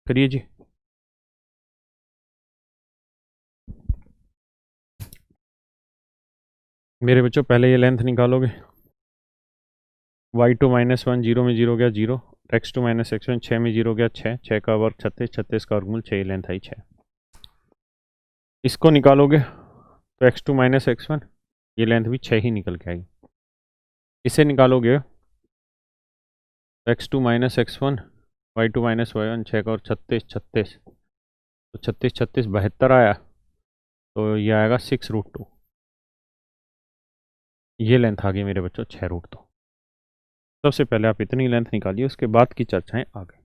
करिए जी। मेरे बच्चों पहले ये लेंथ निकालोगे। y2 माइनस 1 0 में 0 गया 0, x2 माइनस x1 6 में 0 गया 6, 6 का वर्ग 36, 36 का वर्गमूल 6, लेंथ आई 6। इसको निकालोगे तो x2 माइनस x1 ये लेंथ भी 6 ही निकल के आएगी। इसे निकालोगे तो x2 minus x1 y2 minus y1 6 का और 36 36, तो 36 36 72 आया, तो ये आएगा 6√2। ये लेंथ आ गई मेरे बच्चों 6√2। सबसे पहले आप इतनी लेंथ निकालिए, उसके बाद की चर्चाएं आगे।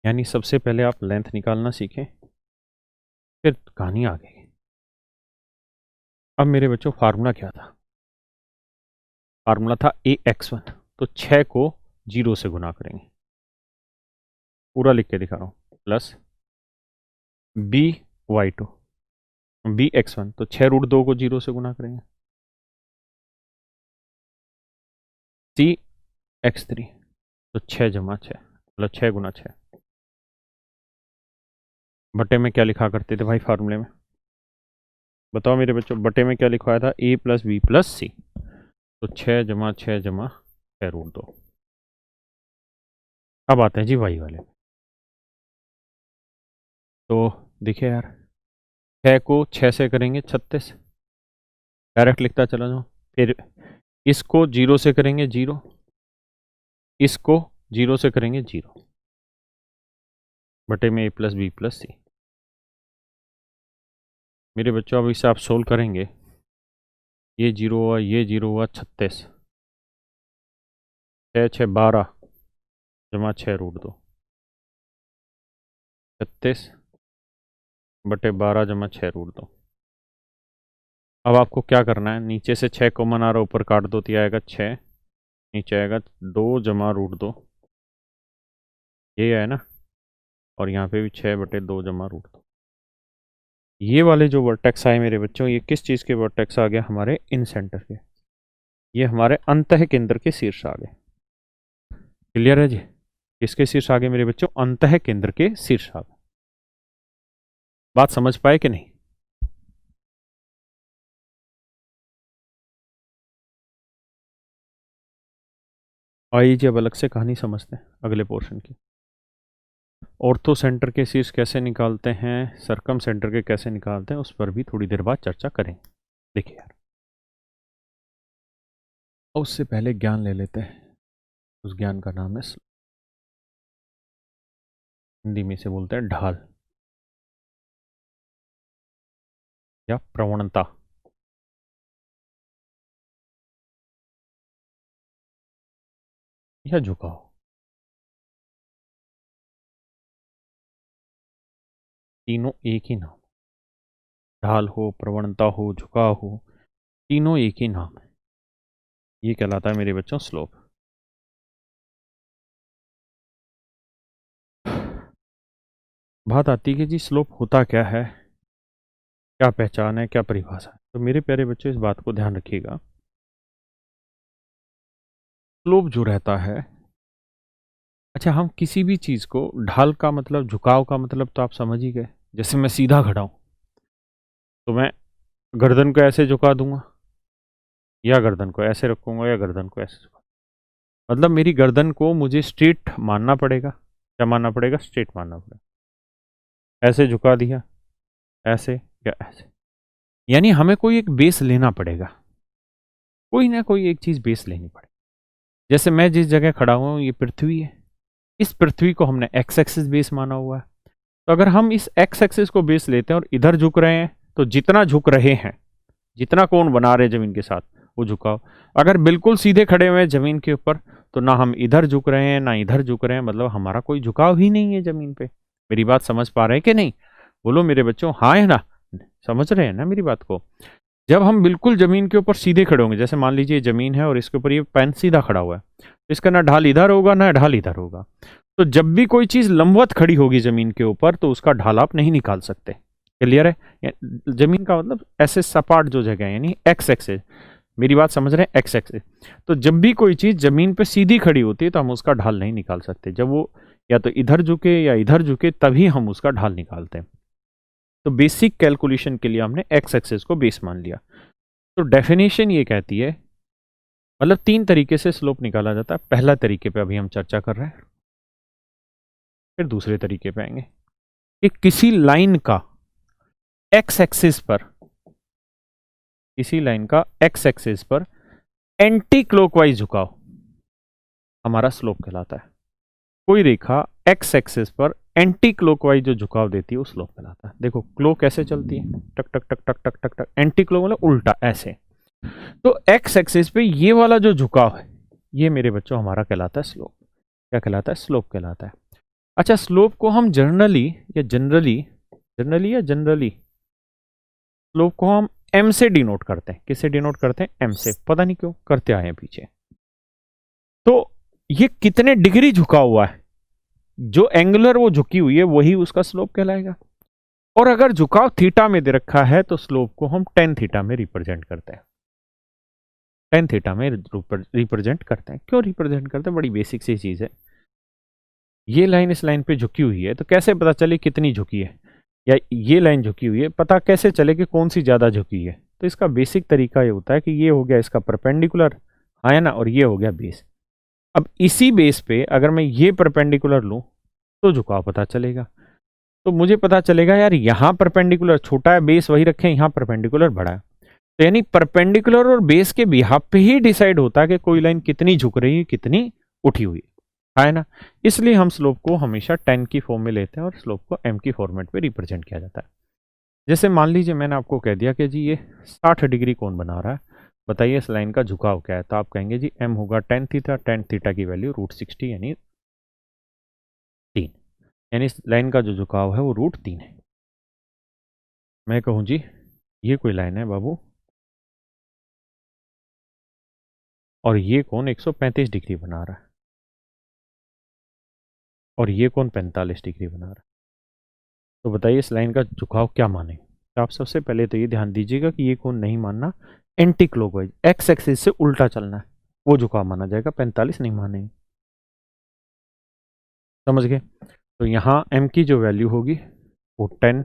यानी सबसे पहले आप लेंथ निकालना सीखें, फिर कहानी आ गई। अब मेरे बच्चों फार्मूला क्या था? फार्मूला था ax1, तो 6 को 0 से गुना करेंगे, पूरा लिख के दिखा रहा हूँ, प्लस by2 bx1, तो 6√2 को 0 से गुना करेंगे, cx3, तो 6 जमा 6 मतलब 6 गुना 6, बटे में क्या लिखा करते थे भाई फार्मूले में? बताओ मेरे बच्चों, बटे में क्या लिखवाया था? a प्लस बी प्लस सी, तो 6 जमा 6 जमा 6√2। अब आते हैं जी वाई वाले। तो देखिए यार, 6 को 6 से करेंगे 36, डायरेक्ट लिखता चला जाऊँ। फिर इसको 0 से करेंगे 0, इसको 0 से करेंगे 0, बटे में a प्लस बी प्लस सी। मेरे बच्चों अब इसे आप सोल्व करेंगे, ये 0 हुआ, ये 0 हुआ, 36, 6 6 12 जमा 6√2, 36 बटे 12 जमा 6√2। अब आपको क्या करना है, नीचे से 6 कॉमन आ रहा, ऊपर काट दो, तो आएगा 6, नीचे आएगा 2 जमा √2, ये है ना, और यहाँ पे भी 6 बटे 2 जमा √2। ये वाले जो वर्टेक्स आए मेरे बच्चों, ये किस चीज़ के वर्टेक्स आ गया? हमारे इन सेंटर के, ये हमारे अंतः केंद्र के शीर्ष आ गए। क्लियर है जी? किसके शीर्ष आ गए मेरे बच्चों? अंतः केंद्र के शीर्ष आ गए। बात समझ पाए कि नहीं? आइए जी अब अलग से कहानी समझते हैं अगले पोर्शन की। ऑर्थो सेंटर के शीर्ष कैसे निकालते हैं, सरकम सेंटर के कैसे निकालते हैं, उस पर भी थोड़ी देर बाद चर्चा करें। देखिए यार, उससे पहले ज्ञान ले लेते हैं। उस ज्ञान का नाम है, हिंदी में से बोलते हैं ढाल या प्रवणता। या झुकाव। तीनों एक ही नाम, ढाल हो, प्रवणता हो, झुकाव हो, तीनों एक ही नाम है। ये कहलाता है मेरे बच्चों स्लोप। बात आती है कि जी स्लोप होता क्या है, क्या पहचान है, क्या परिभाषा है। तो मेरे प्यारे बच्चों इस बात को ध्यान रखिएगा, स्लोप जो रहता है, अच्छा हम किसी भी चीज़ को, ढाल का मतलब, झुकाव का मतलब तो आप समझ ही गए। जैसे मैं सीधा खड़ा हूं, तो मैं गर्दन को ऐसे झुका दूंगा, या गर्दन को ऐसे रखूंगा, या गर्दन को ऐसे झुका, मतलब मेरी गर्दन को मुझे स्ट्रेट मानना पड़ेगा। क्या मानना पड़ेगा? स्ट्रेट मानना पड़ेगा। ऐसे झुका दिया, ऐसे या ऐसे, यानी हमें कोई एक बेस लेना पड़ेगा, कोई ना कोई एक चीज़ बेस लेनी पड़ेगी। जैसे मैं जिस जगह खड़ा हुआ हूँ, ये पृथ्वी है, इस पृथ्वी को हमने एक्स एक्सिस बेस माना हुआ है। तो अगर हम इस एक्स एक्सिस को बेस लेते हैं और इधर झुक रहे हैं, तो जितना झुक रहे हैं, जितना कोण बना रहे जमीन के साथ, वो झुकाव। अगर बिल्कुल सीधे खड़े हुए हैं जमीन के ऊपर, तो ना हम इधर झुक रहे हैं ना इधर झुक रहे हैं, मतलब हमारा कोई झुकाव ही नहीं है जमीन पे। मेरी बात समझ पा रहे हैं कि नहीं? बोलो मेरे बच्चों, हाँ है ना? समझ रहे हैं ना मेरी बात को? जब हम बिल्कुल जमीन के ऊपर सीधे खड़े होंगे, जैसे मान लीजिए जमीन है और इसके ऊपर ये पेन सीधा खड़ा हुआ है, तो इसका ना ढाल इधर होगा ना ढाल इधर होगा। तो जब भी कोई चीज लंबवत खड़ी होगी जमीन के ऊपर, तो उसका ढाल आप नहीं निकाल सकते। क्लियर है? जमीन का मतलब ऐसे सपाट जो जगह है, यानी एक्स एक्सिस। मेरी बात समझ रहे हैं? X axis. तो जब भी कोई चीज जमीन पे सीधी खड़ी होती है, तो हम उसका ढाल नहीं निकाल सकते। जब वो या तो इधर झुके या इधर झुके, तभी हम उसका ढाल निकालते हैं। तो बेसिक कैलकुलेशन के लिए हमने एक्स एक्सिस को बेस मान लिया। तो डेफिनेशन ये कहती है, मतलब 3 तरीके से स्लोप निकाला जाता है। पहला तरीके पे अभी हम चर्चा कर रहे हैं, फिर दूसरे तरीके पे आएंगे कि किसी लाइन का एक्स एक्सिस पर, किसी लाइन का एक्स एक्सिस पर एंटी क्लॉकवाइज झुकाव हमारा स्लोप कहलाता है। कोई रेखा एक्स एक्सिस पर एंटी क्लॉकवाइज जो झुकाव देती है, वो स्लोप कहलाता है। देखो क्लॉक कैसे चलती है, टक टक टक टक टक टक टक, एंटी क्लॉक मतलब उल्टा ऐसे। तो एक्स एक्सिस पे ये वाला जो झुकाव है, ये मेरे बच्चों हमारा कहलाता है स्लोप। क्या कहलाता है? स्लोप कहलाता है। अच्छा, स्लोप को हम जनरली जनरली या जनरली स्लोप को हम एम से डिनोट करते हैं। किससे डिनोट करते हैं? एम से। पता नहीं क्यों करते आए हैं पीछे। तो ये कितने डिग्री झुका हुआ है, जो एंगुलर वो झुकी हुई है वही उसका स्लोप कहलाएगा। और अगर झुकाव थीटा में दे रखा है तो स्लोप को हम टेन थीटा में रिप्रेजेंट करते हैं। टेन थीटा में रिप्रेजेंट करते हैं। क्यों रिप्रेजेंट करते हैं? बड़ी बेसिक सी चीज है। ये लाइन इस लाइन पे झुकी हुई है तो कैसे पता चले कितनी झुकी है, या ये लाइन झुकी हुई है पता कैसे चले कि कौन सी ज्यादा झुकी है? तो इसका बेसिक तरीका ये होता है कि ये हो गया इसका परपेंडिकुलर, है ना, और ये हो गया बेस। अब इसी बेस पे अगर मैं ये परपेंडिकुलर लूं तो झुकाव पता चलेगा। तो मुझे पता चलेगा यार यहां परपेंडिकुलर छोटा है, बेस वही रखें, यहां परपेंडिकुलर बड़ा है। तो यानी परपेंडिकुलर और बेस के बिहाफ पे ही डिसाइड होता है कि कोई लाइन कितनी झुक रही है, कितनी उठी हुई है ना। इसलिए हम स्लोप को हमेशा टेन की फॉर्म में लेते हैं और स्लोप को एम की फॉर्मेट पे रिप्रेजेंट किया जाता है। जैसे मान लीजिए मैंने आपको कह दिया कि जी ये 60 डिग्री कौन बना रहा है, बताइए इस लाइन का झुकाव क्या है? तो आप कहेंगे जी एम होगा टेन थीटा, टेन थीटा की वैल्यू √60 यानी 3, यानी इस लाइन का जो झुकाव है वो √3 है। मैं कहूँ जी ये कोई लाइन है बाबू और ये कौन 135 डिग्री बना रहा है और ये कौन 45 डिग्री बना रहा है, तो बताइए इस लाइन का झुकाव क्या माने? तो आप सबसे पहले तो ये ध्यान दीजिएगा कि ये कौन नहीं मानना, एंटी क्लॉकवाइज, एक्स एक्सिस से उल्टा चलना है, वो झुकाव माना जाएगा, 45 नहीं मानेंगे। समझ गए? तो यहाँ एम की जो वैल्यू होगी वो 10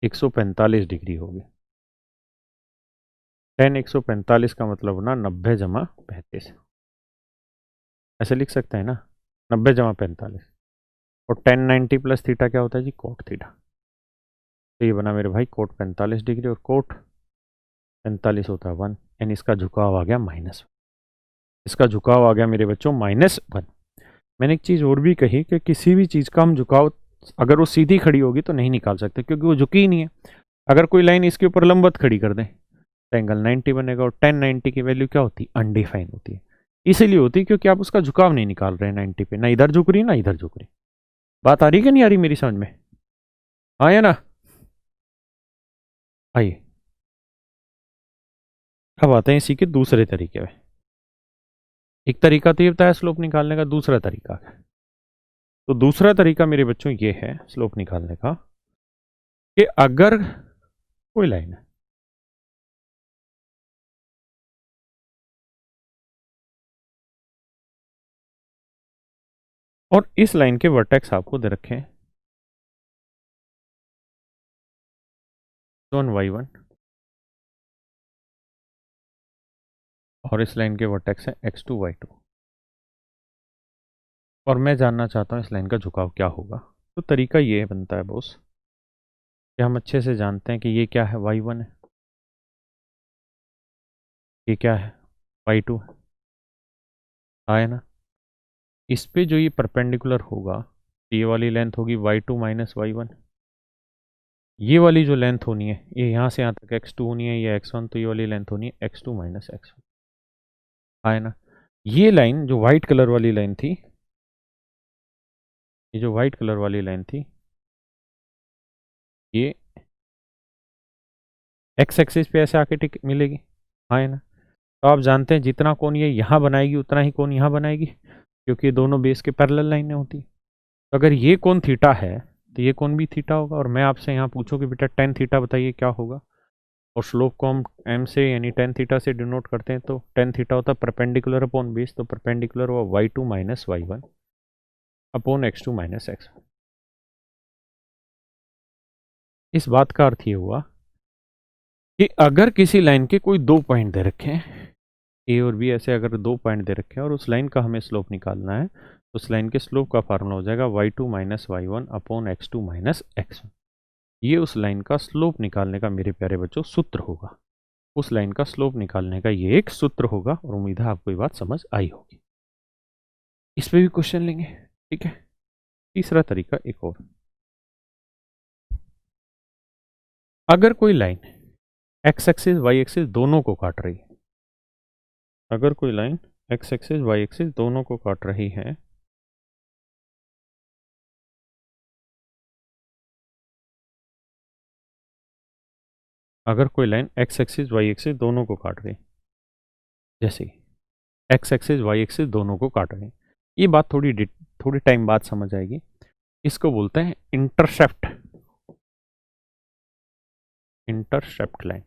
145 डिग्री होगी। 10 145 का मतलब ना 90 जमा 35, ऐसे लिख सकते हैं ना, 90 जमा 45। और 10 90 प्लस थीटा क्या होता है जी? Cot theta. तो ये बना मेरे भाई कोट 45 डिग्री और कोट 45 होता है 1, यानी इसका झुकाव आ गया -1। इसका झुकाव आ गया मेरे बच्चों -1। मैंने एक चीज़ और भी कही कि किसी भी चीज़ का हम झुकाव अगर वो सीधी खड़ी होगी तो नहीं निकाल सकते क्योंकि वो झुकी ही नहीं है। अगर कोई लाइन इसके ऊपर लंबवत खड़ी कर दें तो एंगल 90 बनेगा, और 10 90 की वैल्यू क्या होती है? अनडिफाइन होती है। इसीलिए होती है क्योंकि आप उसका झुकाव नहीं निकाल रहे हैं 90 पे, ना इधर झुक रही ना इधर झुक रही। बात आ रही कि नहीं आ रही मेरी समझ में? हाँ या ना? आइए अब आते हैं इसी के दूसरे तरीके में। एक तरीका तो ये बताया स्लोप निकालने का, दूसरा तरीका है। तो दूसरा तरीका मेरे बच्चों ये है स्लोप निकालने का कि अगर कोई लाइन है और इस लाइन के वर्टेक्स आपको दे रखे हैं y1 और इस लाइन के वर्टेक्स है x2 y2, और मैं जानना चाहता हूँ इस लाइन का झुकाव क्या होगा। तो तरीका ये बनता है बॉस कि हम अच्छे से जानते हैं कि ये क्या है? y1 है, ये क्या है? y2 है, आया ना। इस पे जो ये परपेंडिकुलर होगा ये वाली लेंथ होगी y2 माइनस y1। ये वाली जो लेंथ होनी है ये यहाँ से यहाँ तक x2 होनी है, ये x1, तो ये वाली लेंथ होनी है x2 माइनस x1, आया ना। ये लाइन जो वाइट कलर वाली लाइन थी, ये जो वाइट कलर वाली लाइन थी ये एक्स एक्सिस पे ऐसे आके टिक मिलेगी, हाँ ना। तो आप जानते हैं जितना कोण ये यहाँ बनाएगी उतना ही कोण यहाँ बनाएगी क्योंकि ये दोनों बेस के पैरेलल लाइनें होती। तो अगर ये कोण थीटा है तो ये कोण भी थीटा होगा, और मैं आपसे यहाँ पूछूं कि बेटा टेन थीटा बताइए क्या होगा, और स्लोप को हम एम से यानी टेन थीटा से डिनोट करते हैं। तो टेन थीटा होता है परपेंडिकुलर अपॉन बेस, तो परपेंडिकुलर हुआ y2 minus y1 upon x2 minus x1। इस बात का अर्थ ये हुआ कि अगर किसी लाइन के कोई दो पॉइंट दे रखे हैं ए और बी, ऐसे अगर दो पॉइंट दे रखे हैं और उस लाइन का हमें स्लोप निकालना है, तो उस लाइन के स्लोप का फार्मूला हो जाएगा y2 minus y1 upon x2 minus x1। ये उस लाइन का स्लोप निकालने का मेरे प्यारे बच्चों सूत्र होगा। उस लाइन का स्लोप निकालने का ये एक सूत्र होगा, और उम्मीद है आपको ये बात समझ आई होगी। इस पे भी क्वेश्चन लेंगे, ठीक है। तीसरा तरीका एक और, अगर कोई line x axis y axis दोनों को काट रही है, अगर कोई line x axis y axis दोनों को काट रही है अगर कोई line x axis y axis दोनों को काट रही, जैसे एक्स एक्सिस वाई एक्सिस दोनों को काट रही, ये बात थोड़ी टाइम बाद समझ आएगी। इसको बोलते हैं इंटरसेप्ट, इंटरसेप्ट लाइन।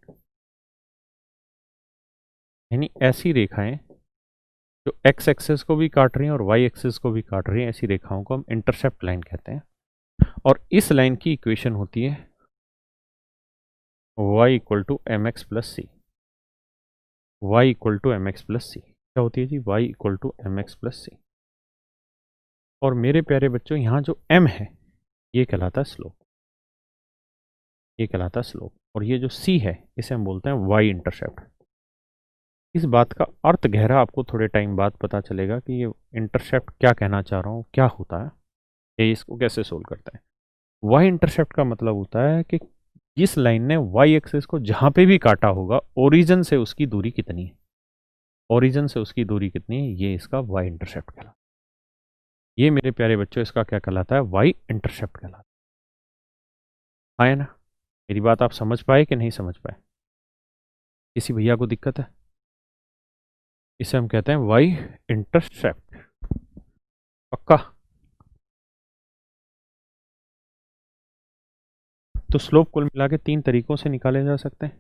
यानी ऐसी रेखाएं जो एक्स एक्सिस को भी काट रही हैं और वाई एक्सिस को भी काट रही हैं, ऐसी रेखाओं को हम इंटरसेप्ट लाइन कहते हैं। और इस लाइन की इक्वेशन होती है y equal to M X plus C. Y equal to M X plus C क्या होती है जी? y equal to M X plus C. और मेरे प्यारे बच्चों, यहाँ जो m है ये कहलाता है स्लोप, ये कहलाता है स्लोप। और ये जो c है इसे हम बोलते हैं y इंटरसेप्ट। इस बात का अर्थ गहरा आपको थोड़े टाइम बाद पता चलेगा कि ये इंटरसेप्ट क्या कहना चाह रहा हूँ, क्या होता है, ये इसको कैसे सोल्व करता है। वाई इंटरसेप्ट का मतलब होता है कि जिस लाइन ने वाई एक्सिस को जहां पे भी काटा होगा, ओरिजिन से उसकी दूरी कितनी है, ओरिजिन से उसकी दूरी कितनी है, ये इसका वाई इंटरसेप्ट कहलाता है। ये मेरे प्यारे बच्चों इसका क्या कहलाता है? वाई इंटरसेप्ट कहलाता है। आया ना? मेरी बात आप समझ पाए कि नहीं समझ पाए? किसी भैया को दिक्कत है? इसे हम कहते हैं वाई इंटरसेप्ट। पक्का? तो स्लोप कुल मिला के 3 तरीकों से निकाले जा सकते हैं।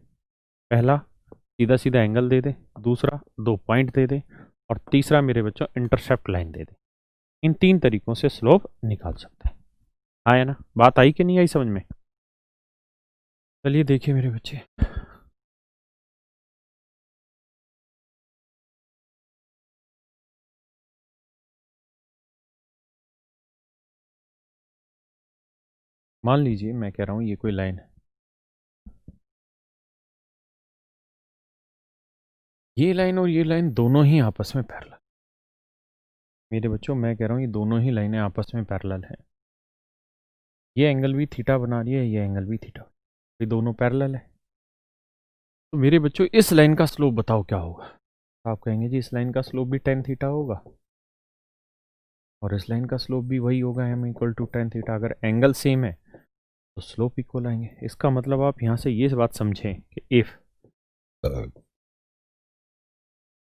पहला, सीधा सीधा एंगल दे दे। दूसरा, 2 पॉइंट दे दे। और तीसरा मेरे बच्चों इंटरसेप्ट लाइन दे दे। इन 3 तरीकों से स्लोप निकाल सकते हैं। आया ना? बात आई कि नहीं आई समझ में? चलिए देखिए मेरे बच्चे, मान लीजिए मैं कह रहा हूं ये कोई लाइन है, ये लाइन और ये लाइन दोनों ही आपस में पैरेलल। मेरे बच्चों मैं कह रहा हूं ये दोनों ही लाइनें आपस में पैरेलल हैं। ये एंगल भी थीटा बना रही है, ये एंगल भी थीटा, ये दोनों पैरेलल है। तो मेरे बच्चों इस लाइन का स्लोप बताओ क्या होगा? तो आप कहेंगे जी इस लाइन का स्लोप भी tan थीटा होगा और इस लाइन का स्लोप भी वही होगा, m equal to tan theta. अगर एंगल सेम है तो स्लोप इक्वल आएंगे। इसका मतलब आप यहाँ से ये बात समझें कि इफ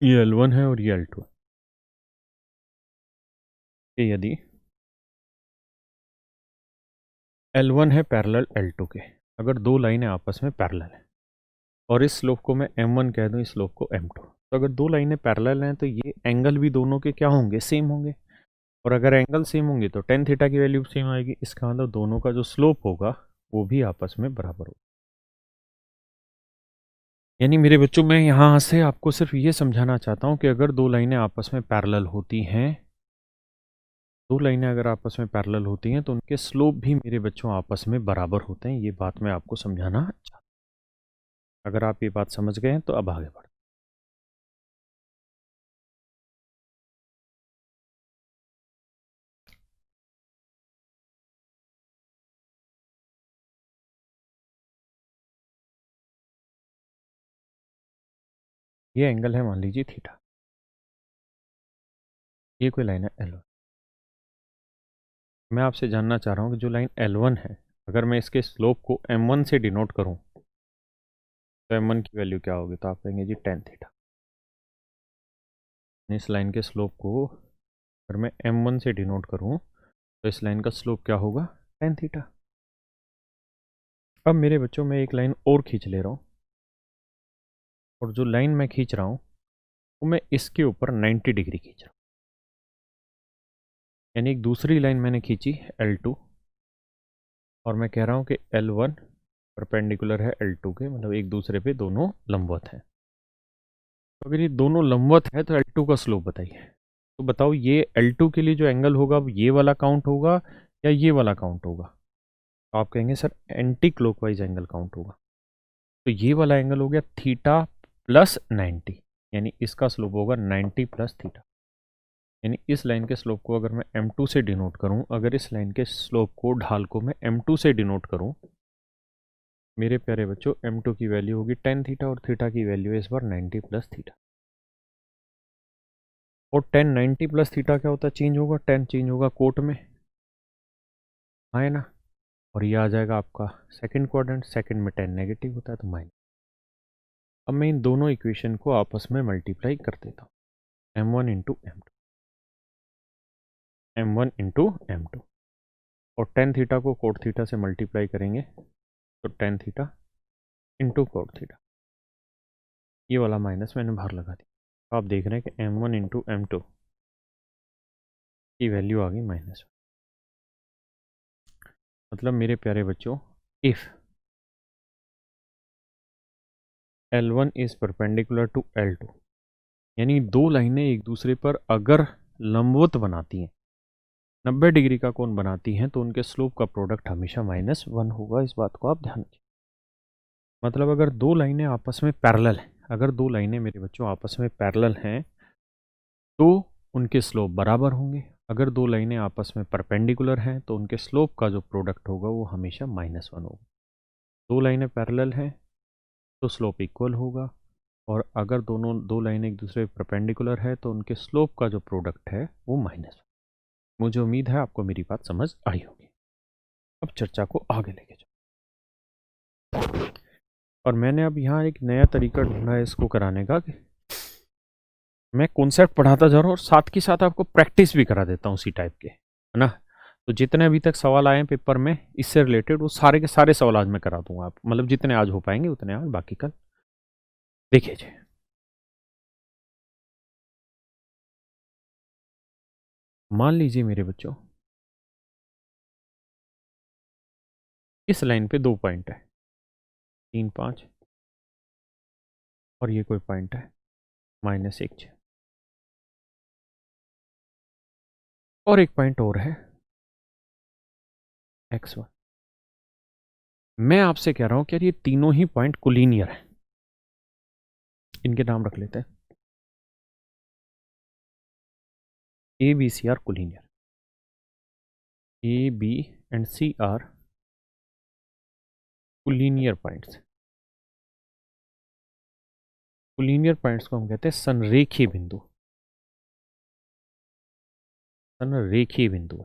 ये L1 है और ये L2 है, यदि L1 है पैरेलल L2 के, अगर दो लाइनें आपस में पैरेलल हैं और इस स्लोप को मैं M1 कह दूं, इस स्लोप को M2, तो अगर दो लाइनें पैरेलल हैं तो ये एंगल भी दोनों के क्या होंगे? सेम होंगे। और अगर एंगल सेम होंगे तो tan थीटा की वैल्यू सेम आएगी। इसका मतलब दोनों का जो स्लोप होगा वो भी आपस में बराबर होगा। यानी मेरे बच्चों मैं यहाँ से आपको सिर्फ ये समझाना चाहता हूँ कि अगर दो लाइनें आपस में पैरेलल होती हैं, दो लाइनें अगर आपस में पैरेलल होती हैं तो उनके स्लोप भी मेरे बच्चों आपस में बराबर होते हैं। ये बात मैं आपको समझाना चाहता हूँ। अगर आप ये बात समझ गए हैं तो अब आगे बढ़। ये एंगल है मान लीजिए थीटा, ये कोई लाइन है L1। मैं आपसे जानना चाह रहा हूँ कि जो लाइन L1 है, अगर मैं इसके स्लोप को M1 से डिनोट करूँ तो M1 की वैल्यू क्या होगी? तो आप कहेंगे जी tan थीटा। इस लाइन के स्लोप को अगर मैं M1 से डिनोट करूँ तो इस लाइन का स्लोप क्या होगा? tan theta. अब मेरे बच्चों में एक लाइन और खींच ले रहा हूँ और जो लाइन मैं खींच रहा हूँ वो मैं इसके ऊपर 90 डिग्री खींच रहा हूँ। यानी एक दूसरी लाइन मैंने खींची L2 और मैं कह रहा हूँ कि L1 परपेंडिकुलर है L2 के, मतलब एक दूसरे पे दोनों लंबवत हैं। तो अगर ये दोनों लंबवत है तो L2 का स्लोप बताइए। तो बताओ ये L2 के लिए जो एंगल होगा वो ये वाला काउंट होगा या ये वाला काउंट होगा? तो आप कहेंगे sir anti clockwise angle count होगा। तो ये वाला एंगल हो गया थीटा प्लस 90, यानी इसका स्लोप होगा 90 प्लस थीटा। यानी इस लाइन के स्लोप को अगर मैं M2 से डिनोट करूं, अगर इस लाइन के स्लोप को ढाल को मैं M2 से डिनोट करूं, मेरे प्यारे बच्चों M2 की वैल्यू होगी tan थीटा और थीटा की वैल्यू है इस बार 90 प्लस थीटा। और tan 90 प्लस थीटा क्या होता है? चेंज होगा, tan चेंज होगा कोट में, हाँ है ना? और ये आ जाएगा आपका सेकंड क्वाड्रेंट, सेकंड में tan नेगेटिव होता है तो माइनस। अब मैं इन दोनों इक्वेशन को आपस में मल्टीप्लाई कर देता हूँ, m1 into m1 into m2, और टेन थीटा को कोट थीटा से मल्टीप्लाई करेंगे तो tan theta into cot theta, ये वाला माइनस मैंने बाहर लगा दिया। तो आप देख रहे हैं कि m1 इंटू m2 की वैल्यू आ गई -1। मतलब मेरे प्यारे बच्चों, if L1 is perpendicular to L2, यानी दो लाइनें एक दूसरे पर अगर लंबवत बनाती हैं, 90 डिग्री का कोण बनाती हैं, तो उनके स्लोप का प्रोडक्ट हमेशा -1 होगा। इस बात को आप ध्यान रखिए। मतलब अगर दो लाइनें आपस में पैरेलल हैं, अगर दो लाइनें मेरे बच्चों आपस में पैरेलल हैं तो उनके स्लोप बराबर होंगे। अगर दो लाइनें आपस में परपेंडिकुलर हैं तो उनके स्लोप का जो प्रोडक्ट होगा वो हमेशा -1 होगा। दो लाइनें पैरेलल हैं तो स्लोप इक्वल होगा, और अगर दो लाइनें एक दूसरे परपेंडिकुलर है तो उनके स्लोप का जो प्रोडक्ट है वो -1। मुझे उम्मीद है आपको मेरी बात समझ आई होगी। अब चर्चा को आगे लेके चलो। और मैंने अब यहाँ एक नया तरीका ढूंढा है इसको कराने का, कि मैं कॉन्सेप्ट पढ़ाता जा रहा हूँ और साथ के साथ आपको प्रैक्टिस भी करा देता हूँ उसी टाइप के, है ना। तो जितने अभी तक सवाल आए हैं पेपर में इससे रिलेटेड, वो सारे के सारे सवाल आज मैं करा दूंगा। आप मतलब जितने आज हो पाएंगे उतने आज, बाकी कल। देखिए जी, मान लीजिए मेरे बच्चों, इस लाइन पे दो पॉइंट है, 3, 5, और ये कोई पॉइंट है -1, 6, और एक पॉइंट और है x1। मैं आपसे कह रहा हूं कि यार ये तीनों ही पॉइंट कोलिनियर है। इनके नाम रख लेते हैं, A B C are collinear. A B and C are collinear points. Collinear points को हम कहते हैं संरेखीय बिंदु। संरेखीय बिंदु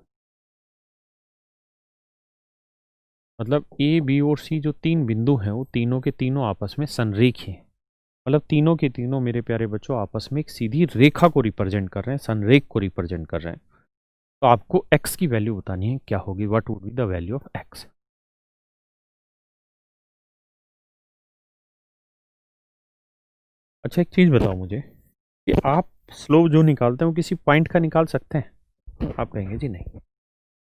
मतलब ए बी और सी जो तीन बिंदु हैं वो तीनों के तीनों आपस में संरेखीय हैं। मतलब तीनों के तीनों मेरे प्यारे बच्चों आपस में एक सीधी रेखा को रिप्रेजेंट कर रहे हैं, संरेख को रिप्रेजेंट कर रहे हैं। तो आपको x की वैल्यू बतानी है, क्या होगी, what would be the value of x। अच्छा, एक चीज़ बताओ मुझे कि आप स्लोप जो निकालते हैं वो किसी पॉइंट का निकाल सकते हैं? आप कहेंगे जी नहीं,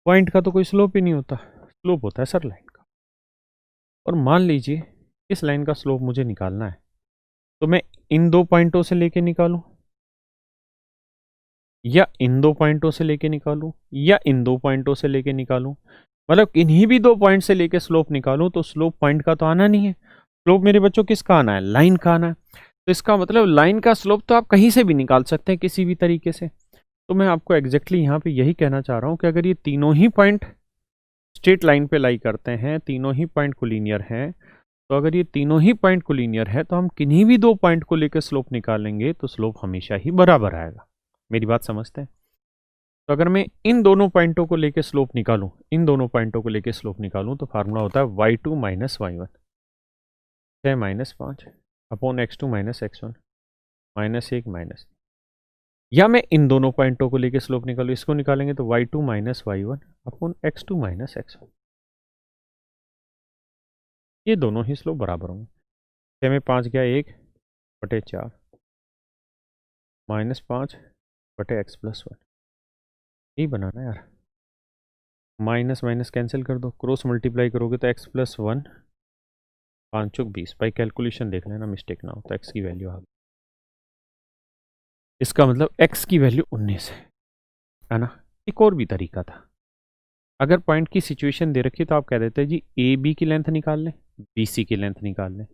पॉइंट का तो कोई स्लोप ही नहीं होता, स्लोप होता है सर लाइन का। और मान लीजिए इस लाइन का स्लोप मुझे निकालना है, तो मैं इन दो पॉइंटों से लेके निकालूं, या इन दो पॉइंटों से लेके निकालूं, या इन दो पॉइंटों से लेके निकालूं। मतलब इन्हीं भी दो पॉइंट से लेके स्लोप निकालूं तो स्लोप पॉइंट का तो आना नहीं है। स्लोप मेरे बच्चों किसका आना है? लाइन का आना है। तो इसका मतलब लाइन का स्लोप तो आप कहीं से भी निकाल सकते हैं, किसी भी तरीके से। तो मैं आपको एग्जैक्टली यहाँ पे यही कहना चाह रहा हूँ कि अगर ये तीनों ही पॉइंट स्ट्रेट लाइन पे लाई करते हैं, तीनों ही पॉइंट कोलिनियर हैं, तो अगर ये तीनों ही पॉइंट कोलिनियर है तो हम किन्हीं भी दो पॉइंट को लेकर स्लोप निकालेंगे तो स्लोप हमेशा ही बराबर आएगा। मेरी बात समझते हैं? तो अगर मैं इन दोनों पॉइंटों को लेकर स्लोप निकालूं, इन दोनों पॉइंटों को लेकर स्लोप निकालूं, तो फार्मूला होता है y2 minus y1, 6 minus 5 upon x2 minus x1 -1 minus. या मैं इन दोनों पॉइंटों को लेकर स्लोप निकालूं, इसको निकालेंगे तो y2 minus y1 upon x2 minus x1, ये दोनों ही स्लोप बराबर होंगे। 6 में 5 गया 1/4 -5/x+1, यही बनाना यार। माइनस माइनस कैंसिल कर दो, क्रॉस मल्टीप्लाई करोगे तो x+1 5 चौक 20। भाई कैलकुलेशन देख लेना, मिस्टेक ना हो। तो x की वैल्यू आ गई, इसका मतलब x की वैल्यू 19 है ना। एक और भी तरीका था, अगर पॉइंट की सिचुएशन दे रखी तो आप कह देते हैं जी ए बी की लेंथ निकाल लें, बी सी की लेंथ निकाल लें,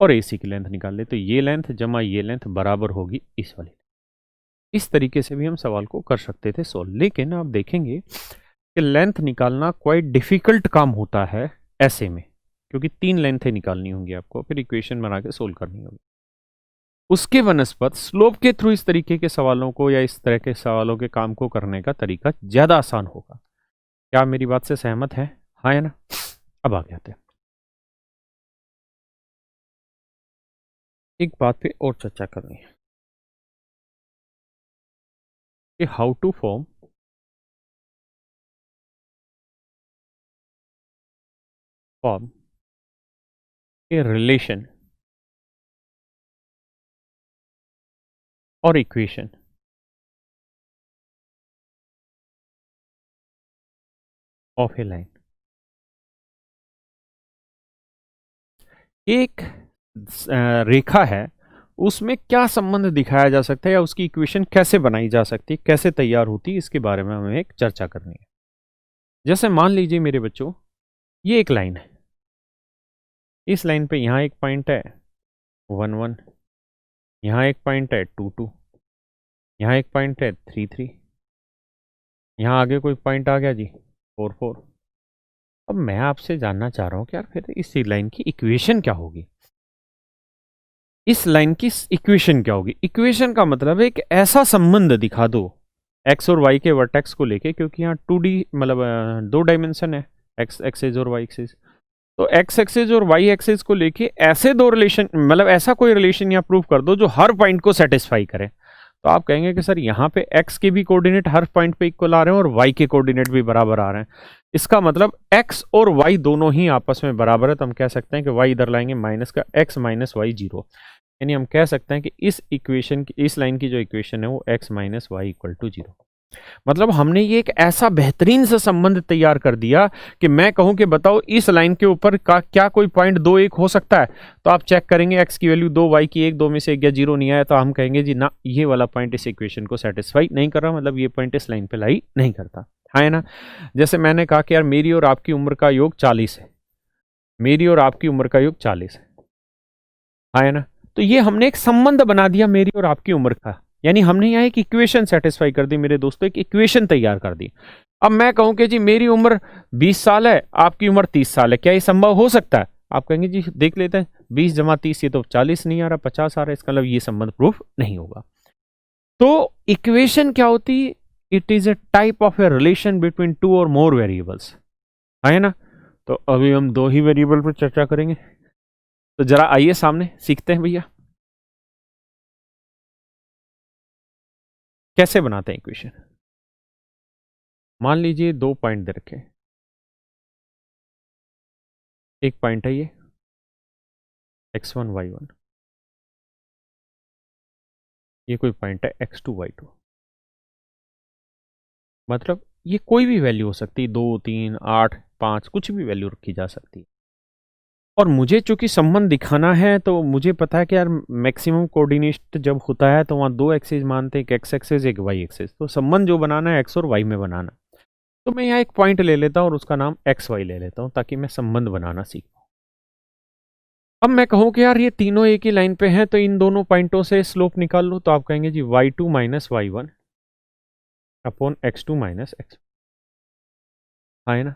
और ए सी की लेंथ निकाल लें, तो ये लेंथ जमा ये लेंथ बराबर होगी इस वाली। इस तरीके से भी हम सवाल को कर सकते थे सोल्व। लेकिन आप देखेंगे कि लेंथ निकालना क्वाइट डिफिकल्ट काम होता है ऐसे में, क्योंकि 3 लेंथें निकालनी होंगी आपको, फिर इक्वेशन बना के सोल्व करनी होगी। उसके वनस्पत स्लोप के थ्रू इस तरीके के सवालों को या इस तरह के सवालों के काम को करने का तरीका ज़्यादा आसान होगा। क्या आप मेरी बात से सहमत हैं? हाँ या ना? अब आगे आते हैं। एक बात पे और चर्चा करनी है कि how to form a relation और इक्वेशन ऑफ ए लाइन। एक रेखा है, उसमें क्या संबंध दिखाया जा सकता है या उसकी इक्वेशन कैसे बनाई जा सकती है, कैसे तैयार होती है, इसके बारे में हमें एक चर्चा करनी है। जैसे मान लीजिए मेरे बच्चों, ये एक लाइन है, इस लाइन पे यहां एक पॉइंट है 1 1, यहां एक पॉइंट है 2 2, यहां एक पॉइंट है 3 3, यहां आगे कोई पॉइंट आ गया जी 4 4। अब मैं आपसे जानना चाह रहा हूं कि यार फिर इस लाइन की इक्वेशन क्या होगी, इस लाइन की इक्वेशन क्या होगी। इक्वेशन का मतलब है एक ऐसा संबंध दिखा दो एक्स और वाई के वर्टेक्स को लेके, क्योंकि यहाँ 2D मतलब 2 डायमेंशन है, एक्स एक्सिस और वाई एक्सिस। तो एक्स एक्सिस और वाई एक्सिस को लेके ऐसे दो रिलेशन, मतलब ऐसा कोई रिलेशन यहाँ प्रूव कर दो जो हर पॉइंट को सेटिस्फाई करे। तो आप कहेंगे कि सर यहाँ पे एक्स के भी कोऑर्डिनेट हर पॉइंट पे इक्वल आ रहे हैं और वाई के कोऑर्डिनेट भी बराबर आ रहे हैं। इसका मतलब एक्स और वाई दोनों ही आपस में बराबर है। तो हम कह सकते हैं कि वाई इधर लाएंगे माइनस का एक्स माइनस वाई 0, यानी हम कह सकते हैं कि इस इक्वेशन की, इस लाइन की जो इक्वेशन है वो x minus y equal to 0। मतलब हमने ये एक ऐसा बेहतरीन सा संबंध तैयार कर दिया कि मैं कहूं कि बताओ इस लाइन के ऊपर का क्या कोई पॉइंट 2 1 हो सकता है। तो आप चेक करेंगे x की वैल्यू 2, y की 1, 2 में से 1 या 0 नहीं आया, तो हम कहेंगे जी ना, ये वाला पॉइंट इस इक्वेशन को सेटिस्फाई नहीं कर रहा, मतलब ये पॉइंट इस लाइन पे लाई नहीं करता है ना। जैसे मैंने कहा कि यार मेरी और आपकी उम्र का योग 40 है, मेरी और आपकी उम्र का योग 40 है ना। तो ये हमने एक संबंध बना दिया मेरी और आपकी उम्र का, यानी हमने यहाँ एक इक्वेशन सेटिस्फाई कर दी मेरे दोस्तों, एक इक्वेशन तैयार कर दी। अब मैं कहूं कि जी मेरी उम्र 20 साल है, आपकी उम्र 30 साल है, क्या ये संभव हो सकता है? आप कहेंगे जी देख लेते हैं, 20 जमा 30 ये तो 40 नहीं आ रहा, 50 आ रहा है, इसका मतलब ये संबंध प्रूफ नहीं होगा। तो इक्वेशन क्या होती? It is a type of a relation between 2 और मोर वेरिएबल्स, है ना। तो अभी हम 2 ही वेरिएबल पर चर्चा करेंगे, तो जरा आइए सामने सीखते हैं भैया कैसे बनाते हैं इक्वेशन। मान लीजिए 2 पॉइंट दे रखे, एक पॉइंट है ये x1 y1, ये कोई पॉइंट है x2 y2। मतलब ये कोई भी वैल्यू हो सकती है, 2 3 8 5, कुछ भी वैल्यू रखी जा सकती है। और मुझे चूंकि संबंध दिखाना है तो मुझे पता है कि यार मैक्सिमम कोऑर्डिनेट जब होता है तो वहाँ 2 एक्सिस मानते हैं, एक एक्स एक्सिस एक वाई एक्सिस। तो संबंध जो बनाना है एक्स और वाई में बनाना, तो मैं यहाँ एक पॉइंट ले लेता हूँ और उसका नाम एक्स वाई ले लेता हूँ ताकि मैं संबंध बनाना सीख पाऊँ। अब मैं कहूँ कि यार ये तीनों एक ही लाइन पे हैं, तो इन दोनों पॉइंटों से स्लोप निकाल लो। तो आप कहेंगे जी y2 minus y1 upon x2 minus x, है ना।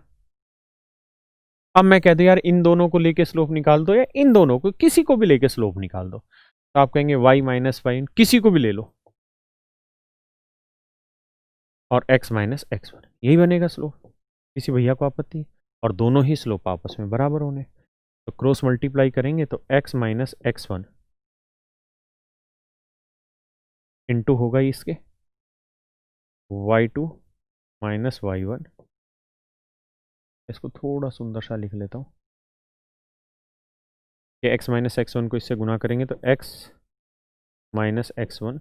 अब मैं कहते यार इन दोनों को लेके स्लोप निकाल दो, या इन दोनों को किसी को भी लेके स्लोप निकाल दो। तो आप कहेंगे y माइनस वाई, किसी को भी ले लो, और x माइनस x1, यही बनेगा स्लोप, किसी भैया को आपत्ति? और दोनों ही स्लोप आपस में बराबर होने, तो क्रॉस मल्टीप्लाई करेंगे तो x माइनस x1 इंटू होगा इसके y2 माइनस y1। इसको थोड़ा सुंदर सा लिख लेता हूँ कि x माइनस x1 को इससे गुना करेंगे तो x माइनस x1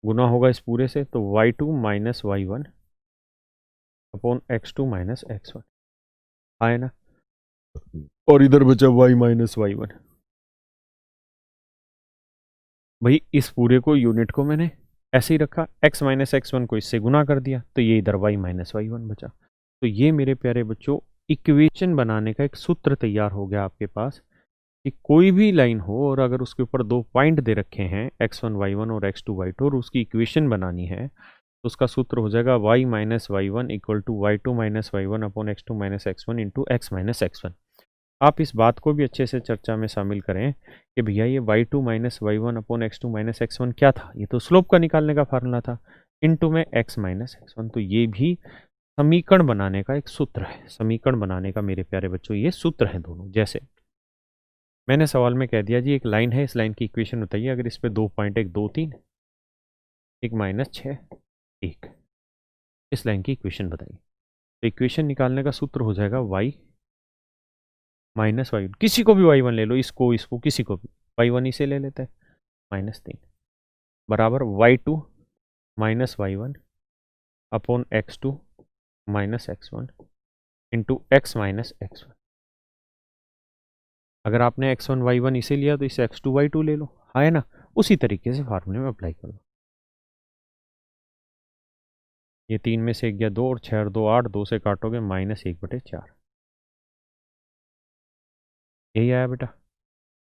गुना होगा इस पूरे से, तो y2 minus y1 upon x2 minus x1, आए ना। और इधर बचा y माइनस y1। भाई इस पूरे को, यूनिट को मैंने ऐसे ही रखा, x माइनस x1 को इससे गुना कर दिया, तो ये इधर y माइनस y1 बचा। तो ये मेरे प्यारे बच्चों इक्वेशन बनाने का एक सूत्र तैयार हो गया आपके पास कि कोई भी लाइन हो और अगर उसके ऊपर 2 पॉइंट दे रखे हैं x1 y1 और x2 y2 और उसकी इक्वेशन बनानी है, तो उसका सूत्र हो जाएगा y minus y1 equal to y2 minus y1 upon x2 minus x1 into x minus x1। आप इस बात को भी अच्छे से चर्चा में शामिल करें कि भैया ये y2 minus y1 upon x2 minus x1 क्या था? ये तो स्लोप का निकालने का फार्मूला था, इंटू में x माइनस x1। तो ये भी समीकरण बनाने का एक सूत्र है, समीकरण बनाने का मेरे प्यारे बच्चों ये सूत्र है दोनों। जैसे मैंने सवाल में कह दिया जी एक लाइन है, इस लाइन की इक्वेशन बताइए, अगर इस पे 2 पॉइंट, एक 2 3, एक -6 1, इस लाइन की इक्वेशन बताइए। तो इक्वेशन निकालने का सूत्र हो जाएगा y -y, किसी को भी y1 ले लो, इसको किसी को भी, y1 इसे ले लेते हैं, -3 बराबर y2 -y1 upon x2 -x1 into x -x1। अगर आपने x1 y1 इसे लिया तो इसे x2 y2 ले लो, हाँ है ना। उसी तरीके से फार्मूले में अप्लाई कर लो। ये 3 में से 1 गया 2 और 6 और 2 8, 2 से काटोगे -1/4, यही आया बेटा।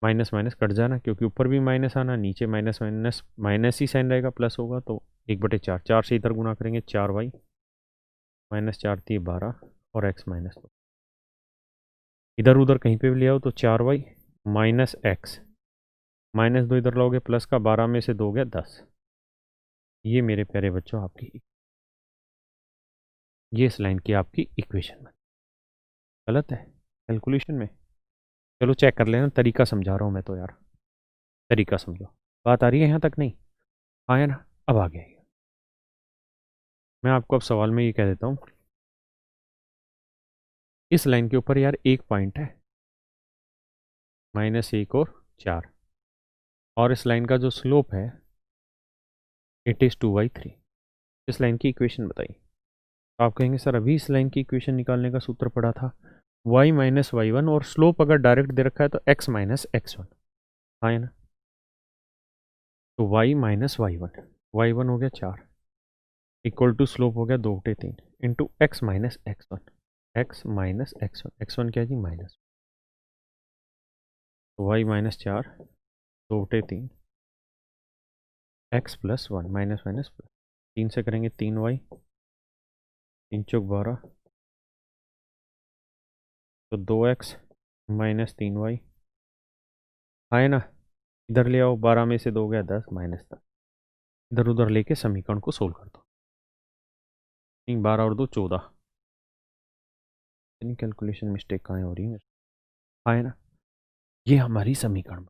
माइनस माइनस कट जाना, क्योंकि ऊपर भी माइनस आना, नीचे माइनस माइनस माइनस ही साइन रहेगा, प्लस होगा तो 1/4, 4 से इधर गुना करेंगे 4y -4 × 12 और x -2, इधर उधर कहीं पे भी ले आओ तो 4y -x -2 इधर लोगे प्लस का, 12 में से 2 गया 10। ये मेरे प्यारे बच्चों आपकी, ये इस लाइन की आपकी इक्वेशन है। गलत है कैलकुलेशन में, चलो चेक कर लेना, तरीका समझा रहा हूँ मैं तो यार, तरीका समझो। बात आ रही है यहाँ तक? नहीं आया ना? अब आ गया। मैं आपको अब सवाल में ये कह देता हूँ, इस लाइन के ऊपर यार एक पॉइंट है -1 और 4, और इस लाइन का जो स्लोप है इट इज़ 2/3। इस लाइन की इक्वेशन बताइए। तो आप कहेंगे सर अभी इस लाइन की इक्वेशन निकालने का सूत्र पड़ा था y -y1, और स्लोप अगर डायरेक्ट दे रखा है तो x -x1, हाँ है ना। तो y -y1, y1 हो गया 4 इक्वल टू स्लोप हो गया 2/3 into x -x1, x -x1, x1 क्या है जी माइनस, तो y -4 2/3 x +1 minus minus plus, 3 से करेंगे 3y 3 चौक 12, तो 2x -3y, है ना। इधर ले आओ, 12 में से 2 गया 10 -10, इधर उधर लेके समीकरण को सोल्व कर दो। 3 12 और 2 14, इतनी कैलकुलेशन मिस्टेक कहाँ हो रही है मेरे, है ना। ये हमारी समीकरण,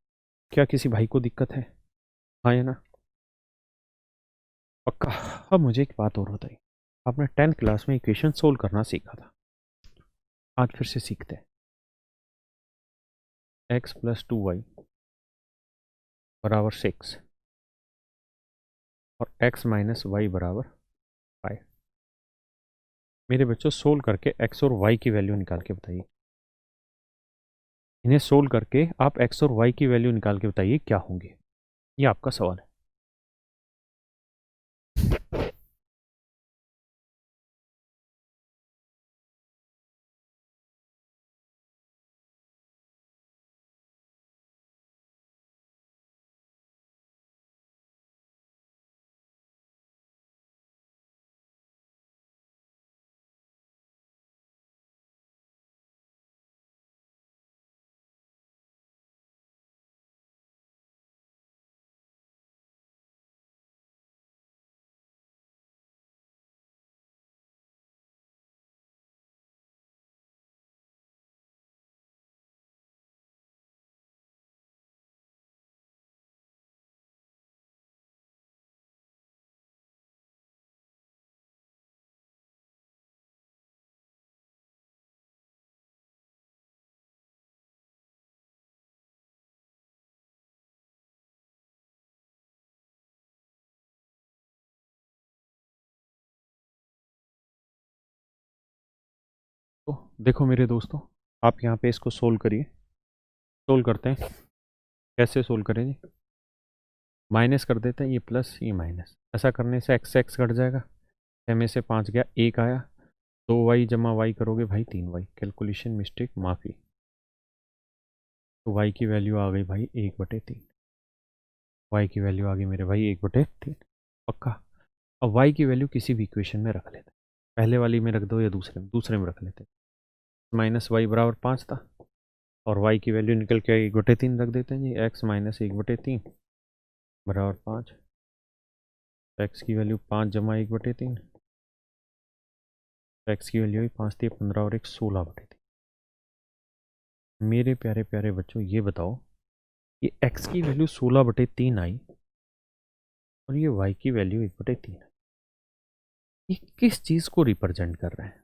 क्या किसी भाई को दिक्कत है ना। पक्का। अब मुझे एक बात और बताइए, आपने 10th क्लास में इक्वेशन सोल्व करना सीखा था, आज फिर से सीखते हैं। x + 2y बराबर 6 और x - y बराबर 5। मेरे बच्चों सोल्व करके x और y की वैल्यू निकाल के बताइए। इन्हें सोल्व करके आप x और y की वैल्यू निकाल के बताइए क्या होंगे, ये आपका सवाल है। तो देखो मेरे दोस्तों, आप यहाँ पे इसको सोल्व करिए। सोल्व करते हैं, कैसे सोल्व करें जी, माइनस कर देते हैं, ये प्लस ये माइनस, ऐसा करने से x x कट जाएगा, 6 में से 5 गया 1 आया, 2y जमा y करोगे भाई 3y, कैलकुलेशन मिस्टेक माफ़ी। तो y की वैल्यू आ गई भाई 1/3, y की वैल्यू आ गई मेरे भाई 1/3, पक्का। अब y की वैल्यू किसी भी इक्वेशन में रख लेते हैं, पहले वाली में रख दो या दूसरे में रख लेते हैं। -y बराबर 5 था, और y की वैल्यू निकल के 1/3 रख देते हैं जी, x - 1/3 बराबर 5, x की वैल्यू 5 जमा 1/3, एक्स की वैल्यू 5 थी, 15 और 1 16/3। मेरे प्यारे प्यारे बच्चों ये बताओ, ये x की वैल्यू 16/3 आई और ये y की वैल्यू 1/3 आई, ये किस चीज़ को रिप्रेजेंट कर रहा है?